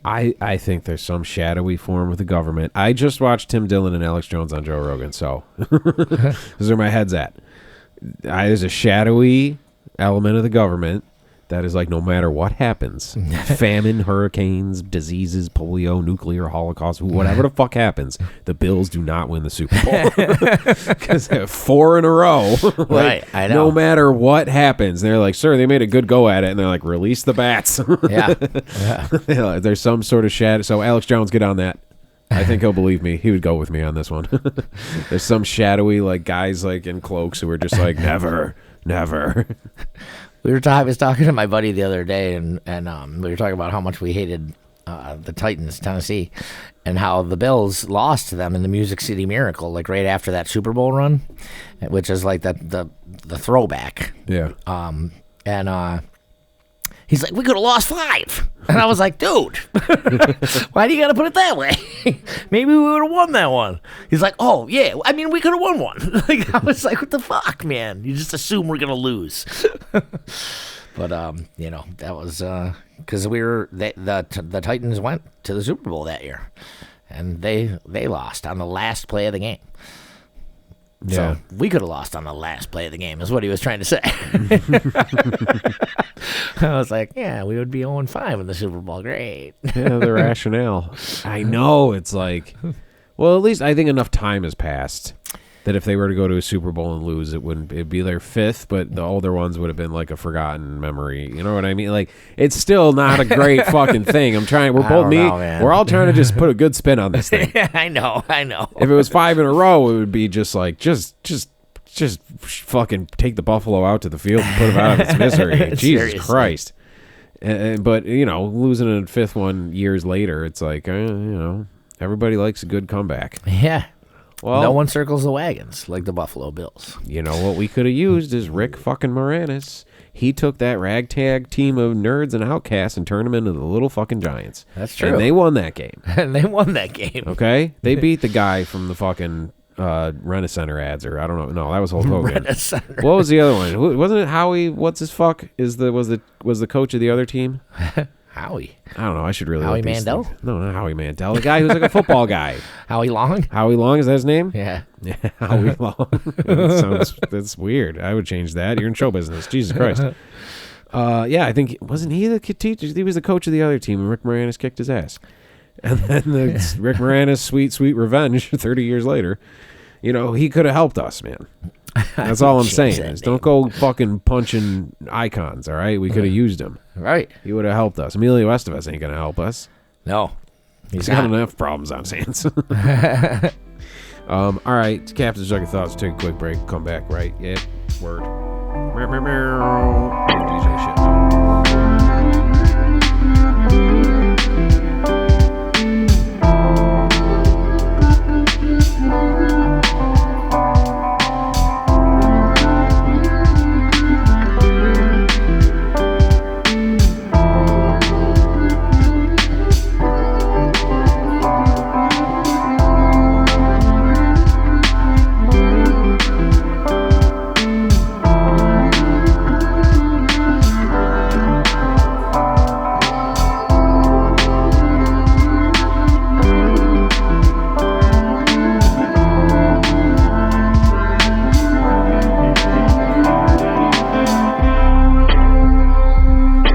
I think there's some shadowy form with the government. I just watched Tim Dillon and Alex Jones on Joe Rogan, so this is where my head's at. There's a shadowy element of the government that is like, no matter what happens, famine, hurricanes, diseases, polio, nuclear holocaust, whatever the fuck happens, the Bills do not win the Super Bowl. Because 4 in a row. Like, Right, I know. No matter what happens. They're like, sir, they made a good go at it. And they're like, release the bats. Yeah. There's some sort of shadow. So Alex Jones, get on that. I think he'll believe me. He would go with me on this one. There's some shadowy like guys like in cloaks who are just like, never. I was talking to my buddy the other day, and we were talking about how much we hated the Titans, Tennessee, and how the Bills lost to them in the Music City Miracle, like right after that Super Bowl run, which is like the throwback. Yeah. And he's like, we could have lost 5. And I was like, dude, why do you got to put it that way? Maybe we would have won that one. He's like, oh, yeah, I mean, we could have won one. Like, I was like, what the fuck, man? You just assume we're going to lose. But, you know, that was because the Titans went to the Super Bowl that year. And they lost on the last play of the game. Yeah. So we could have lost on the last play of the game, is what he was trying to say. I was like, yeah, we would be 0-5 in the Super Bowl. Great. Yeah, the rationale. I know. It's like, well, at least I think enough time has passed that if they were to go to a Super Bowl and lose, it'd be their 5th, but the older ones would have been like a forgotten memory. You know what I mean? Like, it's still not a great fucking thing. We're all trying to just put a good spin on this thing. I know. If it was 5 in a row, it would be just like, just fucking take the Buffalo out to the field and put them out of its misery. Jesus Seriously. Christ. But, losing a 5th one years later, it's like, everybody likes a good comeback. Yeah. Well, No one circles the wagons like the Buffalo Bills. you know what we could have used is Rick fucking Moranis. He took that ragtag team of nerds and outcasts and turned them into the little fucking Giants. That's true. And they won that game. And they won that game. Okay? They beat the guy from the fucking Rent-A-Center ads, or I don't know. No, that was Hulk Hogan. Rent-A-Center. What was the other one? Wasn't it Howie? What's his fuck? Was the coach of the other team? Howie. I don't know. I should really Howie look these Mandel? things. No, not Howie Mandel. The guy who's like a football guy. Howie Long? Howie Long, is that his name? Yeah. Yeah, Howie Long. That's weird. I would change that. You're in show business. Jesus Christ. Yeah, I think wasn't he the teacher? He was the coach of the other team, and Rick Moranis kicked his ass. And then Rick Moranis' sweet revenge 30 years later. He could have helped us, man. That's all I'm saying. Is don't go fucking punching icons, all right? We could have used him. Right. He would have helped us. Emilio Estevez ain't going to help us. No. He's got enough problems on his hands. All right, Captain's Jug of Thoughts. Take a quick break. Come back, right? Yep. Word. Meow, meow, meow. DJ shit.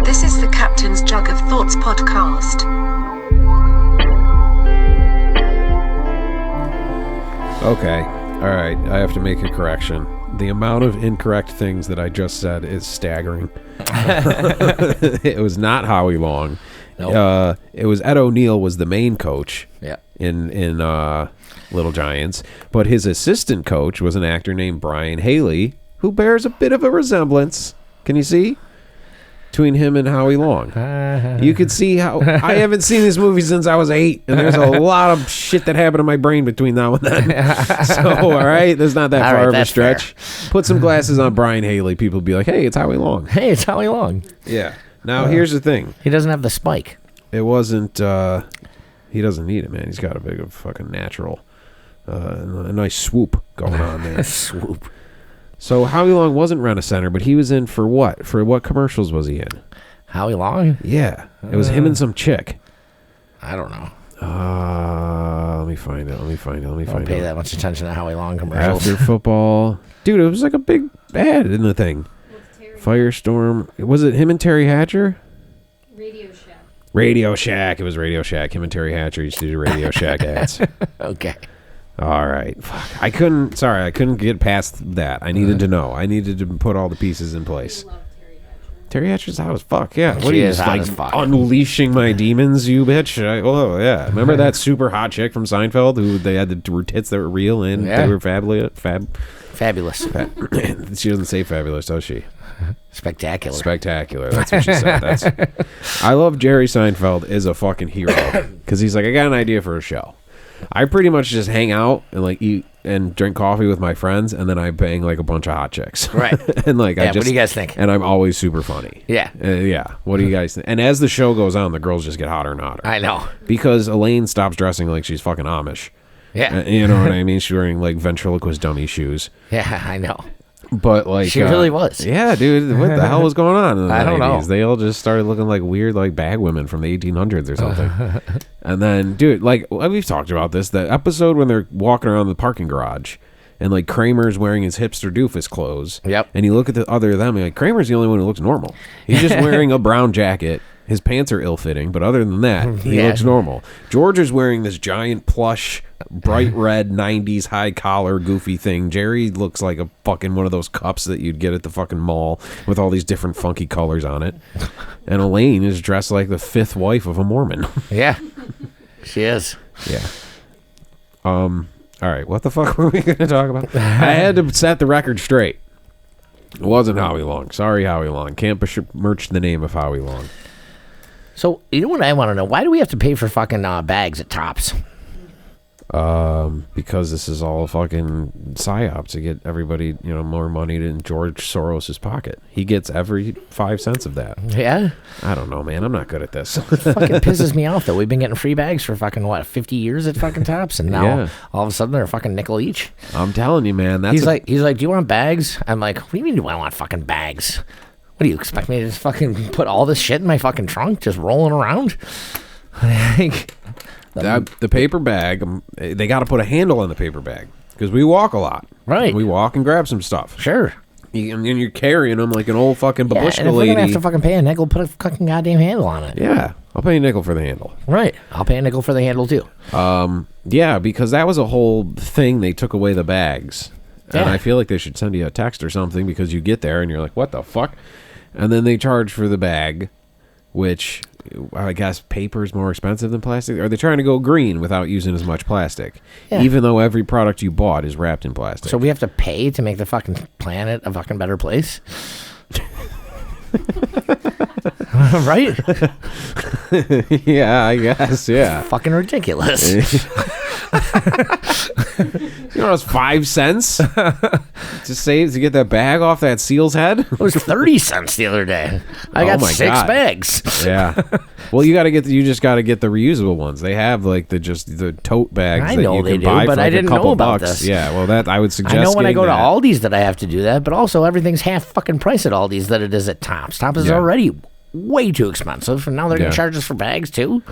This is the Captain's Jug of Thoughts podcast. Okay. All right. I have to make a correction. The amount of incorrect things that I just said is staggering. It was not Howie Long. Nope. It was Ed O'Neill was the main coach. Yeah. In Little Giants, but his assistant coach was an actor named Brian Haley, who bears a bit of a resemblance. Can you see? Between him and Howie Long. You could see how I haven't seen this movie since I was 8, and there's a lot of shit that happened in my brain between now and then. So, all right, there's not that All far right, of a that's stretch. Put some glasses on Brian Haley. People be like, hey, it's Howie Long. Hey, it's Howie Long. Yeah. Now, here's the thing. He doesn't have the spike. It wasn't, he doesn't need it, man. He's got a big fucking natural, a nice swoop going on there. Swoop. So Howie Long wasn't Rent-A-Center, but he was in for what? For what commercials was he in? Howie Long? Yeah. It was him and some chick. I don't know. Let me find it. I don't pay that much attention to Howie Long commercials. After football. Dude, it was like a big ad in the thing. Firestorm. Was it him and Terry Hatcher? Radio Shack. Radio Shack. It was Radio Shack. Him and Terry Hatcher used to do Radio Shack ads. Okay. All right. Fuck. I couldn't get past that. I needed to know. I needed to put all the pieces in place. I love Terry Hatcher. Terry Hatcher's hot as fuck. Yeah. What She are you is just hot like as fuck. unleashing my demons, you bitch? Oh yeah. Remember that super hot chick from Seinfeld who they had the tits that were real and Yeah. they were fabulous. Fabulous. She doesn't say fabulous, does she? Spectacular. Spectacular. That's what she said. I love Jerry Seinfeld is a fucking hero because he's like, I got an idea for a show. I pretty much just hang out and like eat and drink coffee with my friends, and then I bang like a bunch of hot chicks. Right. And like, Yeah, what do you guys think? And I'm always super funny. Yeah. Yeah. What do you guys think? And as the show goes on, the girls just get hotter and hotter. I know. Because Elaine stops dressing like she's fucking Amish. Yeah. You know what I mean? She's wearing like ventriloquist dummy shoes. Yeah, I know. But like She really was. Yeah, dude. What the hell was going on in the I don't 90s? know. They all just started looking like weird like bag women from the 1800s or something. And then, dude, like we've talked about this, the episode when they're walking around the parking garage and like Kramer's wearing his hipster doofus clothes. Yep. And you look at the other of them, you're like, Kramer's the only one who looks normal. He's just wearing a brown jacket. His pants are ill-fitting, but other than that, he looks normal. George is wearing this giant plush, bright red 90s high collar goofy thing. Jerry looks like a fucking one of those cups that you'd get at the fucking mall with all these different funky colors on it. And Elaine is dressed like the fifth wife of a Mormon. Yeah. She is. Yeah. All right, what the fuck were we going to talk about? I had to set the record straight. It wasn't Howie Long. Sorry, Howie Long. Can't merch the name of Howie Long. So, you know what I want to know? Why do we have to pay for fucking bags at Tops? Because this is all a fucking psyop to get everybody, more money in George Soros's pocket. He gets every 5 cents of that. Yeah? I don't know, man. I'm not good at this. Fucking pisses me off, though. We've been getting free bags for fucking, 50 years at fucking Tops? And now, all of a sudden, they're a fucking nickel each. I'm telling you, man. He's like, do you want bags? I'm like, what do you mean do I want fucking bags? What do you expect me to just fucking put all this shit in my fucking trunk, just rolling around? The paper bag, they got to put a handle on the paper bag because we walk a lot. Right. We walk and grab some stuff. Sure. And you're carrying them like an old fucking babushka and if lady. we're going to have to fucking pay a nickel, put a fucking goddamn handle on it. Yeah. I'll pay a nickel for the handle. Right. I'll pay a nickel for the handle, too. Yeah, because that was a whole thing. They took away the bags. And I feel like they should send you a text or something because you get there and you're like, what the fuck? And then they charge for the bag, which I guess paper is more expensive than plastic. Are they trying to go green without using as much plastic? Yeah. Even though every product you bought is wrapped in plastic. So we have to pay to make the fucking planet a fucking better place? Right? Yeah, I guess, yeah. Fucking ridiculous. You know, it's 5 cents to get that bag off that seal's head. It was 30 cents the other day. I got 6 bags. Yeah. Well, you just got to get the reusable ones. They have like the tote bags I that know you they can do, buy but for I like didn't a couple know about bucks. this. Yeah. Well, that I would suggest. I know when I go to that. Aldi's that I have to do that, but also everything's half fucking price at Aldi's that it is at Tops. Tops is already way too expensive, and now they're going to charge us for bags too.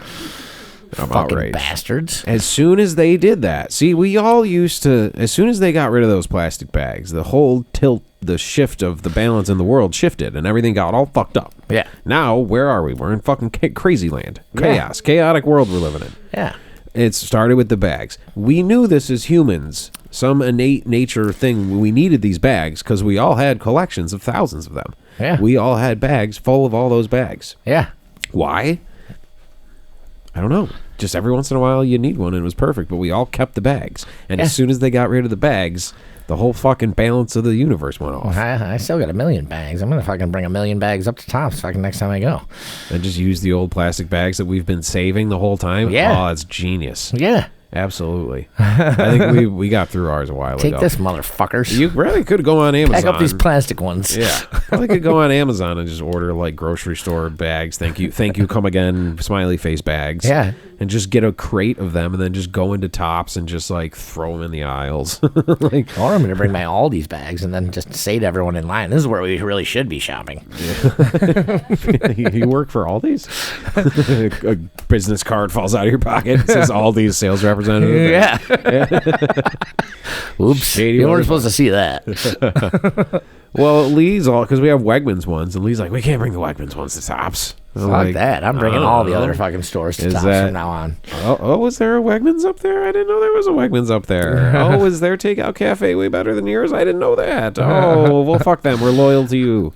I'm fucking outraged. Bastards. As soon as they did that, see, we all used to, as soon as they got rid of those plastic bags, the whole the shift of the balance in the world shifted and everything got all fucked up. Yeah. Now, where are we? We're in fucking crazy land. Chaos. Chaotic world we're living in. Yeah. It started with the bags. We knew this as humans, some innate nature thing. We needed these bags because we all had collections of thousands of them. Yeah. We all had bags full of all those bags. Yeah. Why? I don't know. Just every once in a while you need one and it was perfect, but we all kept the bags. And as soon as they got rid of the bags, the whole fucking balance of the universe went off. I still got 1 million bags. I'm going to fucking bring 1 million bags up to Tops fucking next time I go. And just use the old plastic bags that we've been saving the whole time? Yeah. Oh, it's genius. Yeah. Absolutely. I think we got through ours a while ago. Take this, motherfuckers. You really could go on Amazon. Pack up these plastic ones. Yeah. Probably could go on Amazon and just order like grocery store bags. Thank you, come again, smiley face bags. Yeah. And just get a crate of them and then just go into Tops and just like throw them in the aisles. Like, or I'm going to bring my Aldi's bags and then just say to everyone in line, this is where we really should be shopping. You work for Aldi's? A business card falls out of your pocket. It says Aldi's sales representative. Yeah. Oops. You weren't supposed to see that. Well, Lee's all, because we have Wegmans ones, and Lee's like, we can't bring the Wegmans ones to Tops. Fuck that. I'm bringing all the other fucking stores to Tops from now on. Oh, was there a Wegmans up there? I didn't know there was a Wegmans up there. Oh, is their takeout cafe way better than yours? I didn't know that. Oh, well, fuck them. We're loyal to you.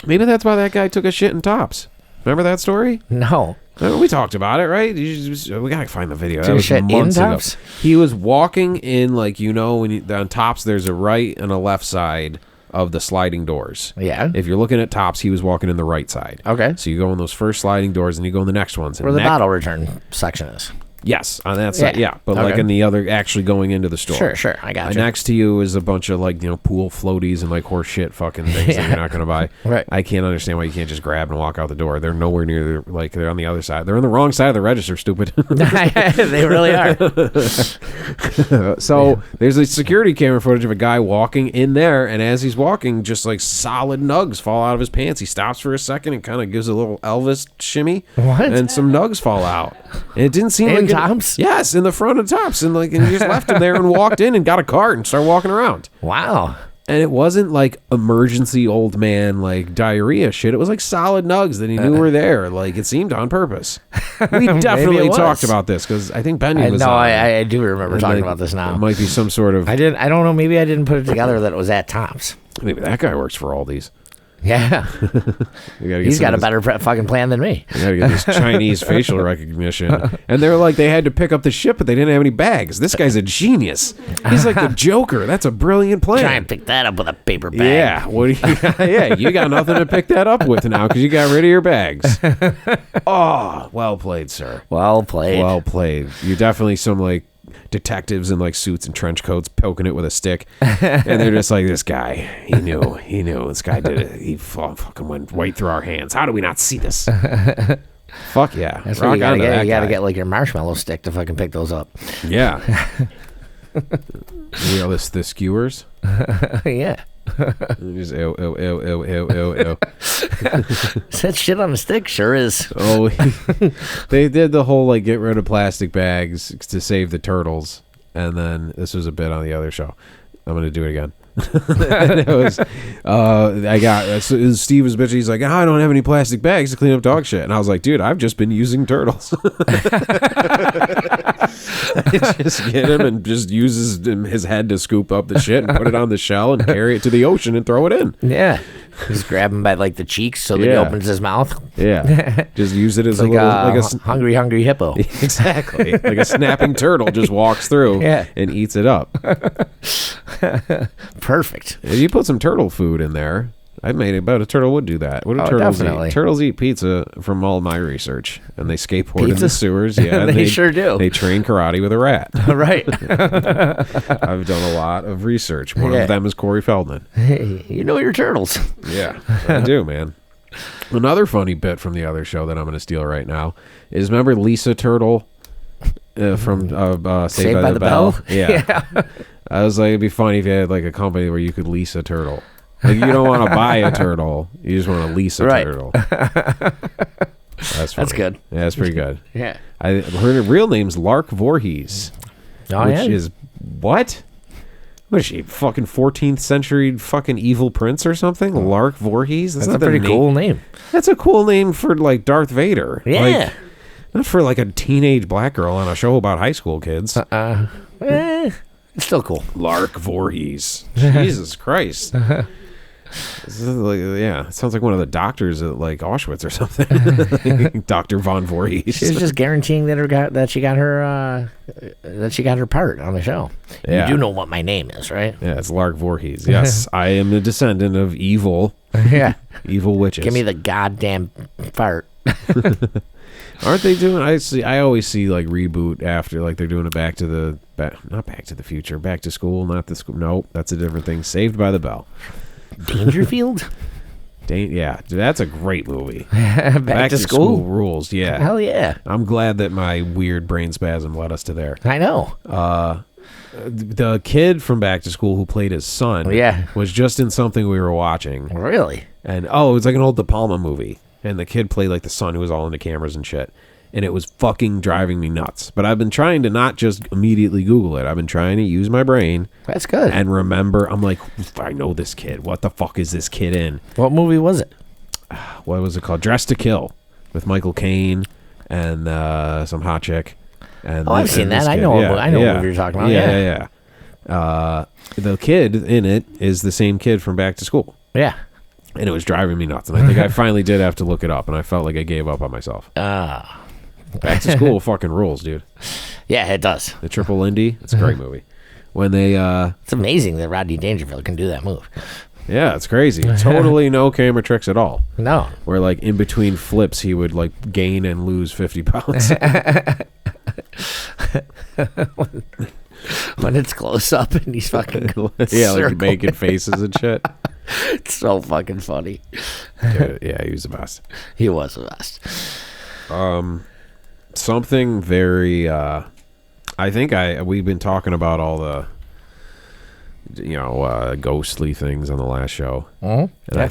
Maybe that's why that guy took a shit in Tops. Remember that story? No. We talked about it, right? We gotta find the video. Took That a was shit in months ago. Tops? He was walking in, like, when on Tops, there's a right and a left side of the sliding doors. Yeah. If you're looking at Tops, he was walking in the right side. Okay. So you go in those first sliding doors and you go in the next ones. Where the bottle return section is. Yes, on that side, yeah. But like in the other, actually going into the store. Sure, I got you. Next to you is a bunch of like, pool floaties and like horse shit fucking things that you're not going to buy. Right. I can't understand why you can't just grab and walk out the door. They're nowhere near, they're on the other side. They're on the wrong side of the register, stupid. They really are. So there's a security camera footage of a guy walking in there, and as he's walking, just like solid nugs fall out of his pants. He stops for a second and kind of gives a little Elvis shimmy. What? And some nugs fall out. And it didn't seem like Tops? Yes, in the front of Tops, and he just left him there and walked in and got a cart and started walking around. Wow. And it wasn't like emergency old man diarrhea shit. It was solid nugs that he knew were there. It seemed on purpose. We definitely talked about this because I think Benny was. No, on I do remember talking about this now. It might be some sort of. I don't know. Maybe I didn't put it together that it was at Tops. Maybe that guy works for Aldi's. Yeah. He's got a better fucking plan than me. You gotta get this Chinese facial recognition. And they were like, they had to pick up the ship, but they didn't have any bags. This guy's a genius. He's like the Joker. That's a brilliant plan. Try and pick that up with a paper bag. Yeah. What do you, yeah, you got nothing to pick that up with now because you got rid of your bags. Oh, well played, sir. Well played. Well played. You're definitely some detectives in suits and trench coats poking it with a stick, and they're just like, this guy, he knew this guy did it. He fucking went right through our hands. How do we not see this? Fuck yeah. That's what you gotta get. You gotta get your marshmallow stick to fucking pick those up. Yeah. The skewers. Yeah. Just ew, ew, ew, ew, ew, ew, ew. That shit on a stick sure is. Oh, they did the whole get rid of plastic bags to save the turtles, and then this was a bit on the other show. I'm gonna do it again. It was, Steve was bitching. He's like, I don't have any plastic bags to clean up dog shit, and I was like, dude, I've just been using turtles. Just get him and just uses his head to scoop up the shit and put it on the shell and carry it to the ocean and throw it in. Yeah. Just grab him by the cheeks so that he opens his mouth. Yeah. Just use it as a hungry hippo. Exactly. Like a snapping turtle just walks through and eats it up. Perfect. If you put some turtle food in there, I made it, but a turtle would do that. What do turtles eat? Turtles eat pizza from all my research, and they skateboard in the sewers. Yeah, they sure do. They train karate with a rat. Right. I've done a lot of research. One of them is Corey Feldman. Hey, you know your turtles. Yeah, I do, man. Another funny bit from the other show that I'm going to steal right now is, remember Lisa Turtle from Saved by the Bell? Yeah. I was like, it'd be funny if you had a company where you could lease a turtle. You don't want to buy a turtle. You just want to lease a turtle. That's good. Yeah, that's pretty good. Yeah. Her real name's Lark Voorhees. Oh, which is what? What is she? Fucking 14th century fucking evil prince or something? Lark Voorhees? That's a pretty cool name. That's a cool name for Darth Vader. Yeah. Not for a teenage black girl on a show about high school kids. It's still cool. Lark Voorhees. Jesus Christ. It sounds like one of the doctors at Auschwitz or something. Dr. von Voorhees. She was just guaranteeing that she got her part on the show. Yeah. You do know what my name is, right? Yeah, it's Lark Voorhees. Yes, I am a descendant of evil. Yeah, evil witches. Give me the goddamn fart. Aren't they doing? I always see reboot after they're doing a not Back to the Future, Back to School, not the school. Nope, that's a different thing. Saved by the Bell. Dangerfield? Yeah, that's a great movie. Back to school rules. Yeah, hell yeah. I'm glad that my weird brain spasm led us to there. I know. The kid from Back to School who played his son, was just in something we were watching. Really? And it was an old De Palma movie, and the kid played the son who was all into cameras and shit. And it was fucking driving me nuts. But I've been trying to not just immediately Google it. I've been trying to use my brain. That's good. And remember, I'm like, I know this kid. What the fuck is this kid in? What movie was it? What was it called? Dressed to Kill with Michael Caine and some hot chick. And I've seen that. I know what you're talking about. Yeah. The kid in it is the same kid from Back to School. Yeah. And it was driving me nuts. And I think I finally did have to look it up. And I felt like I gave up on myself. Back to School fucking rules, dude. Yeah, it does. The Triple Lindy, it's a great movie. When they it's amazing that Rodney Dangerfield can do that move. Yeah, it's crazy. Totally no camera tricks at all. No. Where in between flips he would gain and lose 50 pounds. When it's close up and he's fucking making faces and shit. It's so fucking funny. Yeah, he was the best. He was the best. Something very I think we've been talking about all the ghostly things on the last show. Mm-hmm. And I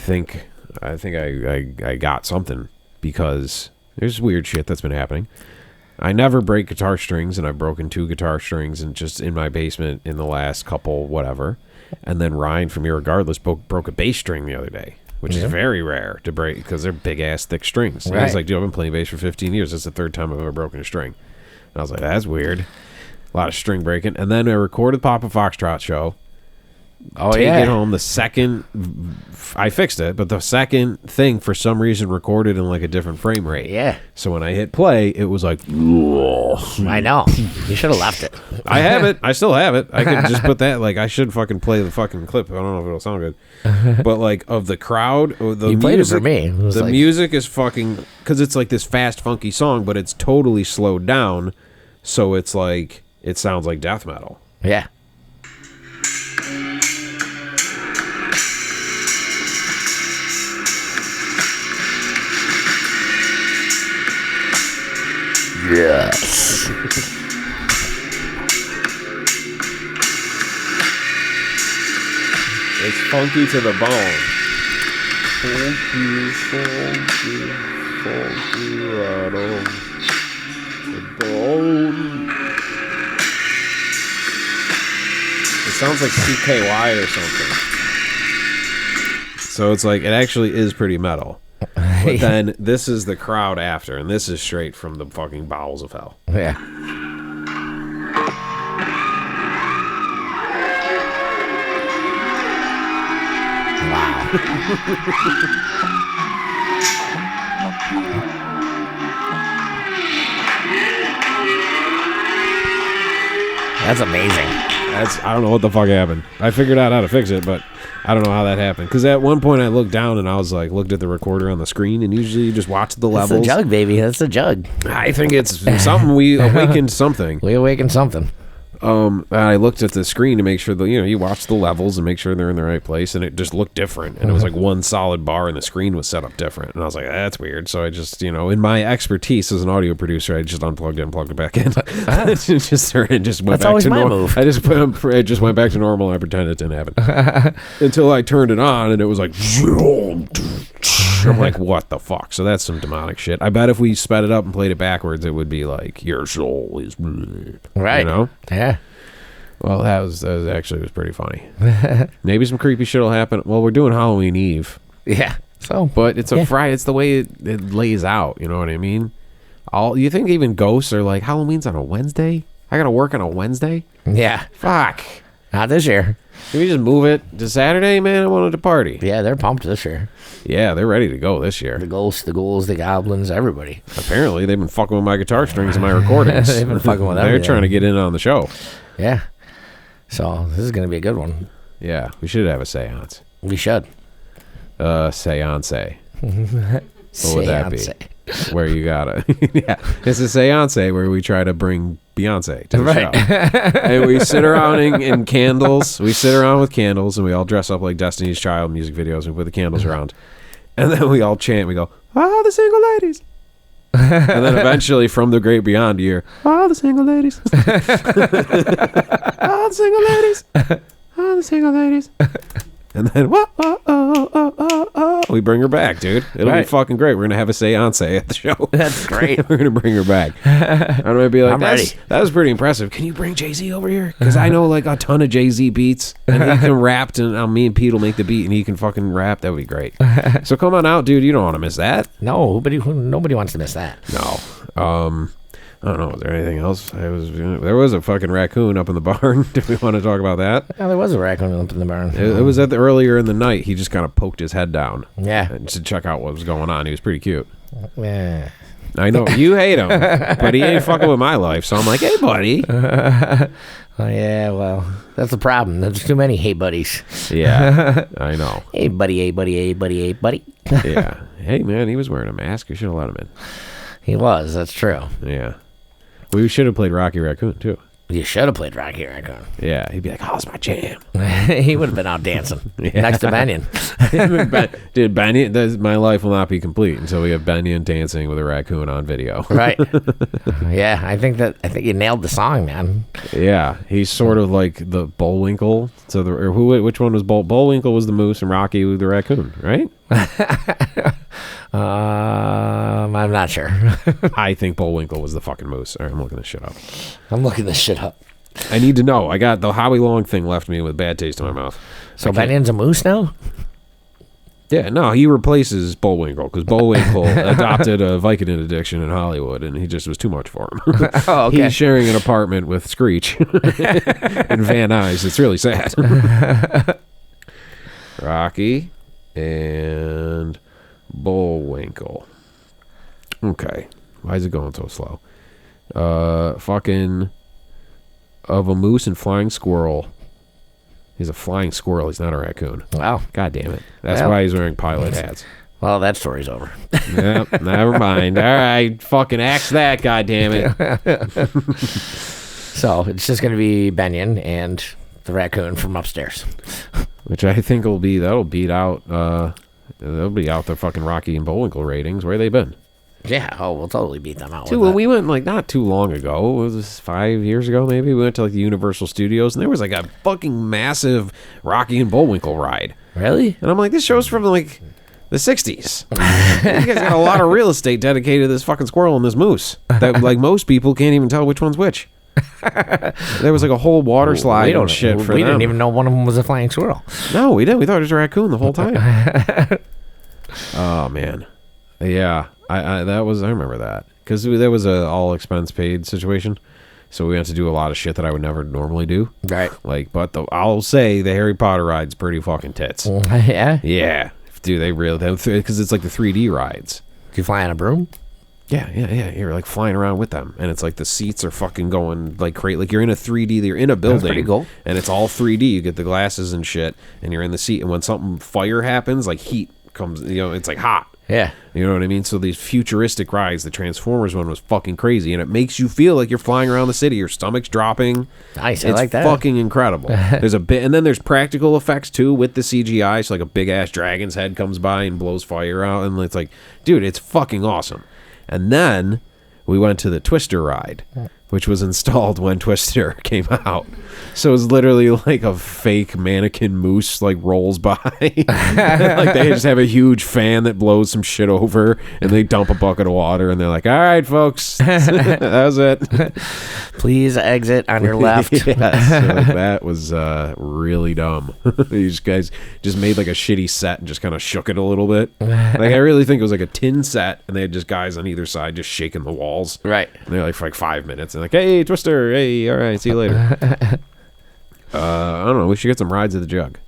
think I got something, because there's weird shit that's been happening. I never break guitar strings, and I've broken 2 guitar strings and just in my basement in the last couple whatever. And then Ryan from Irregardless broke a bass string the other day, which is very rare to break because they're big ass thick strings. And he's like, dude, I've been playing bass for 15 years. That's the 3rd time I've ever broken a string. And I was like, that's weird. A lot of string breaking. And then I recorded Papa Foxtrot show. Take it home. The second, I fixed it, but the second thing for some reason recorded in like a different frame rate. Yeah. So when I hit play, it was like, I know. You should have left it. I have it. I still have it. I could just put that. Like I should fucking play the fucking clip. I don't know if it'll sound good, but like of the crowd, or the you music, played it for me. It was the like, music is fucking because it's like this fast, funky song, but it's totally slowed down, so it's like it sounds like death metal. Yeah. Yes. It's funky to the bone. Funky right on the bone. It sounds like CKY or something. So it's like, it actually is pretty metal. But then this is the crowd after, and this is straight from the fucking bowels of hell. Yeah. Wow. That's amazing. I don't know what the fuck happened. I figured out how to fix it, but I don't know how that happened. Because at one point I looked down and I was like, looked at the recorder on the screen, and usually you just watch the levels. That's the jug, baby. That's the jug. I think it's something. We awakened something. We awakened something. I looked at the screen to make sure that, you watch the levels and make sure they're in the right place, and it just looked different. And it was like one solid bar, and the screen was set up different. And I was like, that's weird. So I just, in my expertise as an audio producer, I just unplugged it and plugged it back in. just went That's back always to my normal. move. I just went back to normal, and I pretended it didn't happen until I turned it on, and it was like, I'm like, what the fuck? So that's some demonic shit. I bet if we sped it up and played it backwards, it would be like, your soul is right. Yeah. Well, that was actually was pretty funny. Maybe some creepy shit will happen. Well, we're doing Halloween Eve. Yeah. So, but it's a Friday. It's the way it lays out. You know what I mean? You think even ghosts are like, Halloween's on a Wednesday? I gotta work on a Wednesday? Yeah. Fuck. Not this year. Can we just move it to Saturday, man? I wanted to party. Yeah, they're pumped this year. Yeah, they're ready to go this year. The ghosts, the ghouls, the goblins, everybody. Apparently, they've been fucking with my guitar strings and my recordings. They've been fucking with everything. They're trying to get in on the show. Yeah. So, this is going to be a good one. Yeah, we should have a seance. We should. Seyonce. What would that be? Seyonce. Where you gotta, yeah, it's a seance where we try to bring Beyonce to the show, and we sit around in candles. We sit around with candles, and we all dress up like Destiny's Child music videos, and we put the candles around, and then we all chant. We go, "All the single ladies," and then eventually, from the great beyond, you hear, "All the single ladies, all the single ladies, all the single ladies." And then, we bring her back, dude. It'll be fucking great. We're going to have a seance at the show. That's great. We're going to bring her back. I'm going to be like, I'm ready. That was pretty impressive. Can you bring Jay-Z over here? Because I know like a ton of Jay-Z beats. And he can rap, and me and Pete will make the beat, and he can fucking rap. That would be great. So come on out, dude. You don't want to miss that. No, nobody wants to miss that. No. I don't know. Was there anything else? There was a fucking raccoon up in the barn. Did we want to talk about that? Yeah, there was a raccoon up in the barn. It was earlier in the night. He just kind of poked his head down. Yeah. To check out what was going on. He was pretty cute. Yeah. I know. You hate him. But he ain't fucking with my life. So I'm like, hey, buddy. Oh, yeah, well, that's the problem. There's too many hey buddies. Yeah. I know. Hey, buddy, hey, buddy, hey, buddy, hey, buddy. Yeah. Hey, man, he was wearing a mask. You should have let him in. He was. That's true. Yeah. We should have played Rocky Raccoon, too. You should have played Rocky Raccoon. Yeah. He'd be like, oh, it's my jam. He would have been out dancing next to Benyon. Dude, Benyon, my life will not be complete until we have Benyon dancing with a raccoon on video. Right. Yeah, I think you nailed the song, man. Yeah, he's sort of like the Bullwinkle. So which one was Bullwinkle was the moose and Rocky was the raccoon, right? I'm not sure. I think Bullwinkle was the fucking moose. All right, I'm looking this shit up. I'm looking this shit up. I need to know. I got the Howie Long thing left me with bad taste in my mouth. So Benion's a moose now? Yeah, no, he replaces Bullwinkle because Bullwinkle adopted a Vicodin addiction in Hollywood, and he just was too much for him. Oh, okay. He's sharing an apartment with Screech and Van Nuys. It's really sad. Rocky and Bullwinkle. Okay, why is it going so slow? Fucking of a moose and flying squirrel. He's a flying squirrel. He's not a raccoon. Wow. God damn it. That's Well. why he's wearing pilot hats. Well, that story's over. Yep, never mind. All right, fucking axe that, God damn it. So it's just going to be Benion and the raccoon from upstairs. Which I think that'll beat out they'll be out the fucking Rocky and Bullwinkle ratings. Where they been? Yeah. Oh, we'll totally beat them out. Dude, with when that. we went like not too long ago, it was 5 years ago maybe, we went to like the Universal Studios and there was like a fucking massive Rocky and Bullwinkle ride. Really? And I'm like, this show's from like the 60s. You guys got a lot of real estate dedicated to this fucking squirrel and this moose. That like most people can't even tell which one's which. There was like a whole water slide and shit for we them. didn't even know one of them was a flying squirrel. No, we didn't. We thought it was a raccoon the whole time. Oh man, yeah. I remember that because there was a all expense paid situation, so we had to do a lot of shit that I would never normally do. Right. Like, but I'll say the Harry Potter ride's pretty fucking tits. Yeah. Yeah, dude, they really because it's like the 3D rides. Did you fly on a broom? Yeah. You're like flying around with them, and it's like the seats are fucking going like crazy. Like you're in a 3D. You're in a building, pretty cool. and it's all 3D. You get the glasses and shit, and you're in the seat. And when something fire happens, like heat comes, it's like hot. Yeah. You know what I mean? So these futuristic rides, the Transformers one was fucking crazy, and it makes you feel like you're flying around the city. Your stomach's dropping. Nice. I It's like that. fucking incredible. There's a bit, and then there's practical effects too with the CGI. So like a big ass dragon's head comes by and blows fire out, and it's like, dude, it's fucking awesome. And then we went to the Twister ride, which was installed when Twister came out. So it's literally like a fake mannequin moose like rolls by. Like they just have a huge fan that blows some shit over, and they dump a bucket of water, and they're like, "All right, folks, that was it. Please exit on your left. Yes. So that was really dumb. These guys just made like a shitty set and just kind of shook it a little bit. Like I really think it was like a tin set, and they had just guys on either side just shaking the walls. Right. And they're like for like 5 minutes, and like, "Hey, Twister, hey, all right, see you later." I don't know. We should get some rides at the Jug.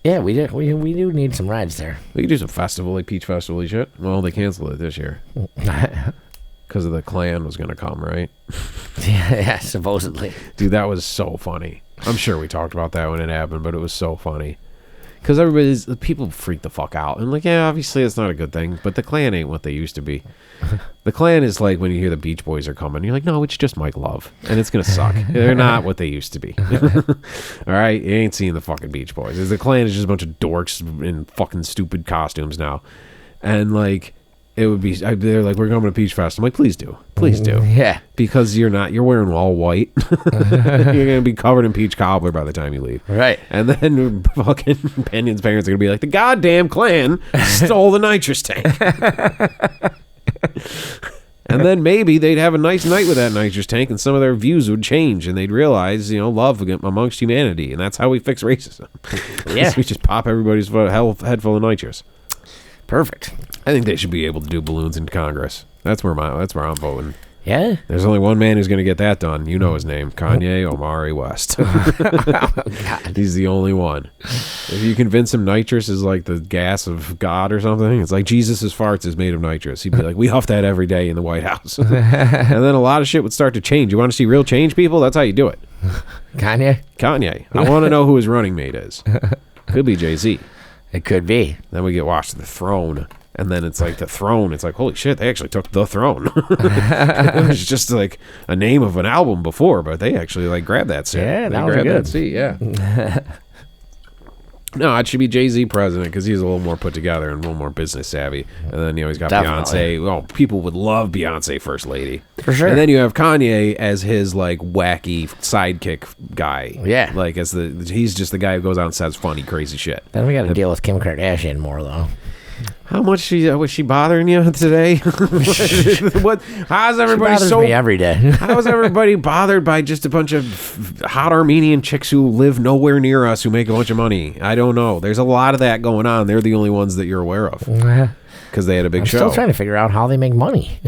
Yeah, we do. We do need some rides there. We could do some festival, like Peach Festival shit. Well, they canceled it this year because of the Klan was going to come, right? Yeah, supposedly. Dude, that was so funny. I'm sure we talked about that when it happened, but it was so funny. Because people freak the fuck out. And like, yeah, obviously it's not a good thing, but the Klan ain't what they used to be. The Klan is like when you hear the Beach Boys are coming, you're like, no, it's just Mike Love. And it's going to suck. They're not what they used to be. All right? You ain't seeing the fucking Beach Boys. The Klan is just a bunch of dorks in fucking stupid costumes now. And like, it would be, they're like, we're going to Peach Fest. I'm like, please do. Please do. Yeah. Because you're wearing all white. You're going to be covered in peach cobbler by the time you leave. Right. And then fucking Benion's parents are going to be like, the goddamn Klan stole the nitrous tank. And then maybe they'd have a nice night with that nitrous tank and some of their views would change and they'd realize, love amongst humanity. And that's how we fix racism. Yeah. We just pop everybody's head full of nitrous. Perfect. I think they should be able to do balloons in Congress. That's where I'm voting. Yeah. There's only one man who's going to get that done. You know his name, Kanye Omari West. God. He's the only one. If you convince him nitrous is like the gas of God or something, it's like Jesus' farts is made of nitrous. He'd be like, we huff that every day in the White House. And then a lot of shit would start to change. You want to see real change, people? That's how you do it. Kanye? Kanye. I want to know who his running mate is. Could be Jay-Z. It could be. Then we get watched the throne. And then it's like the throne. It's like, holy shit, they actually took the throne. It was just like a name of an album before, but they actually like grabbed that seat. Yeah, they that was grabbed good. that seat, yeah. No, it should be Jay-Z president because he's a little more put together and a little more business savvy. And then, he's got Definitely. Beyonce. Oh, people would love Beyonce first lady. For sure. And then you have Kanye as his like wacky sidekick guy. Yeah. Like he's just the guy who goes out and says funny, crazy shit. Then we got to deal with Kim Kardashian more, though. How much was she bothering you today? What? How's everybody Bothers so? me every day. How's everybody bothered by just a bunch of hot Armenian chicks who live nowhere near us who make a bunch of money? I don't know. There's a lot of that going on. They're the only ones that you're aware of because they had a big show. Still trying to figure out how they make money.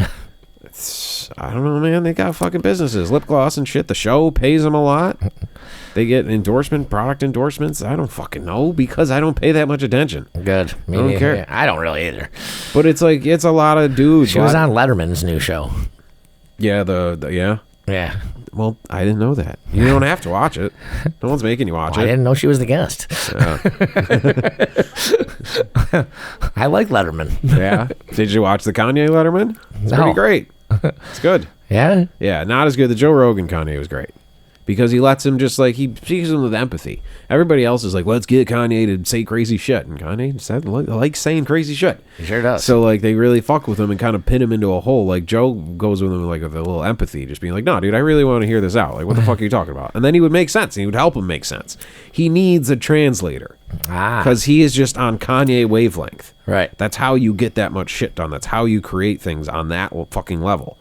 I don't know, man. They got fucking businesses, lip gloss and shit. The show pays them a lot. They get product endorsements. I don't fucking know because I don't pay that much attention. Good. I don't care. I don't really either. But it's like it's a lot of dudes. She was on Letterman's new show. Yeah, yeah. Yeah. Well, I didn't know that. You don't have to watch it. No one's making you watch I it. didn't know she was the guest. I like Letterman. Yeah. Did you watch the Kanye Letterman? It's No. pretty great. It's good. Yeah. Yeah, not as good. The Joe Rogan Kanye was great. Because he lets him just like, he speaks him with empathy. Everybody else is like, let's get Kanye to say crazy shit. And Kanye said, like saying crazy shit. He sure does. So like they really fuck with him and kind of pin him into a hole. Like Joe goes with him like with a little empathy, just being like, no, dude, I really want to hear this out. Like, what the fuck are you talking about? And then he would make sense. And he would help him make sense. He needs a translator. Because he is just on Kanye wavelength. Right. That's how you get that much shit done. That's how you create things on that fucking level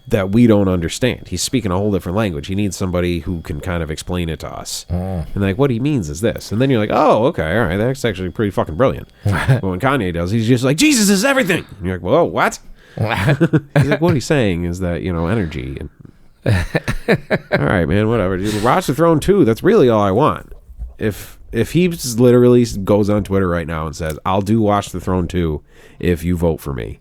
that we don't understand. He's speaking a whole different language. He needs somebody who can kind of explain it to us. And like, what he means is this. And then you're like, oh, okay, all right, that's actually pretty fucking brilliant. But when Kanye does, he's just like, Jesus is everything. And you're like, whoa, what? He's like, what he's saying is that, energy. And all right, man, whatever. Dude, Watch the Throne 2, that's really all I want. If he just literally goes on Twitter right now and says, I'll do Watch the Throne 2 if you vote for me,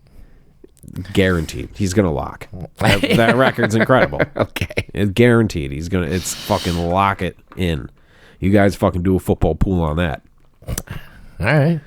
guaranteed he's gonna lock that record's incredible. Okay, it's guaranteed it's fucking lock it in. You guys fucking do a football pool on that. All right.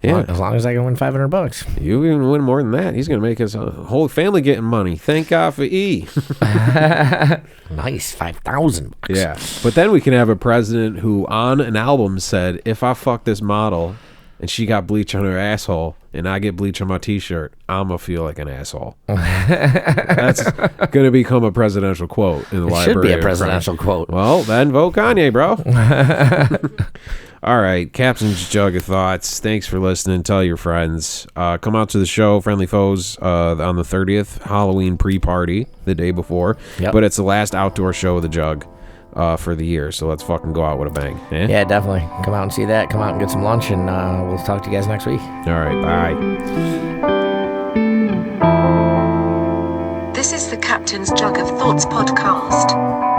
Yeah, as long as I can win $500. You can win more than that. He's gonna make his whole family getting money. Thank God for E. Nice, $5,000. Yeah, but then we can have a president who on an album said, if I fuck this model and she got bleach on her asshole and I get bleach on my t-shirt, I'm gonna feel like an asshole. That's gonna become a presidential quote in the library. Should be a presidential quote. Well, then vote Kanye, bro. All right, Captain's Jug of Thoughts. Thanks for listening. Tell your friends. Come out to the show, Friendly Foes, on the 30th, Halloween pre-party the day before. Yep. But it's the last outdoor show of the Jug for the year, so let's fucking go out with a bang. Eh? Yeah, definitely. Come out and see that. Come out and get some lunch, and we'll talk to you guys next week. All right, bye. This is the Captain's Jug of Thoughts podcast.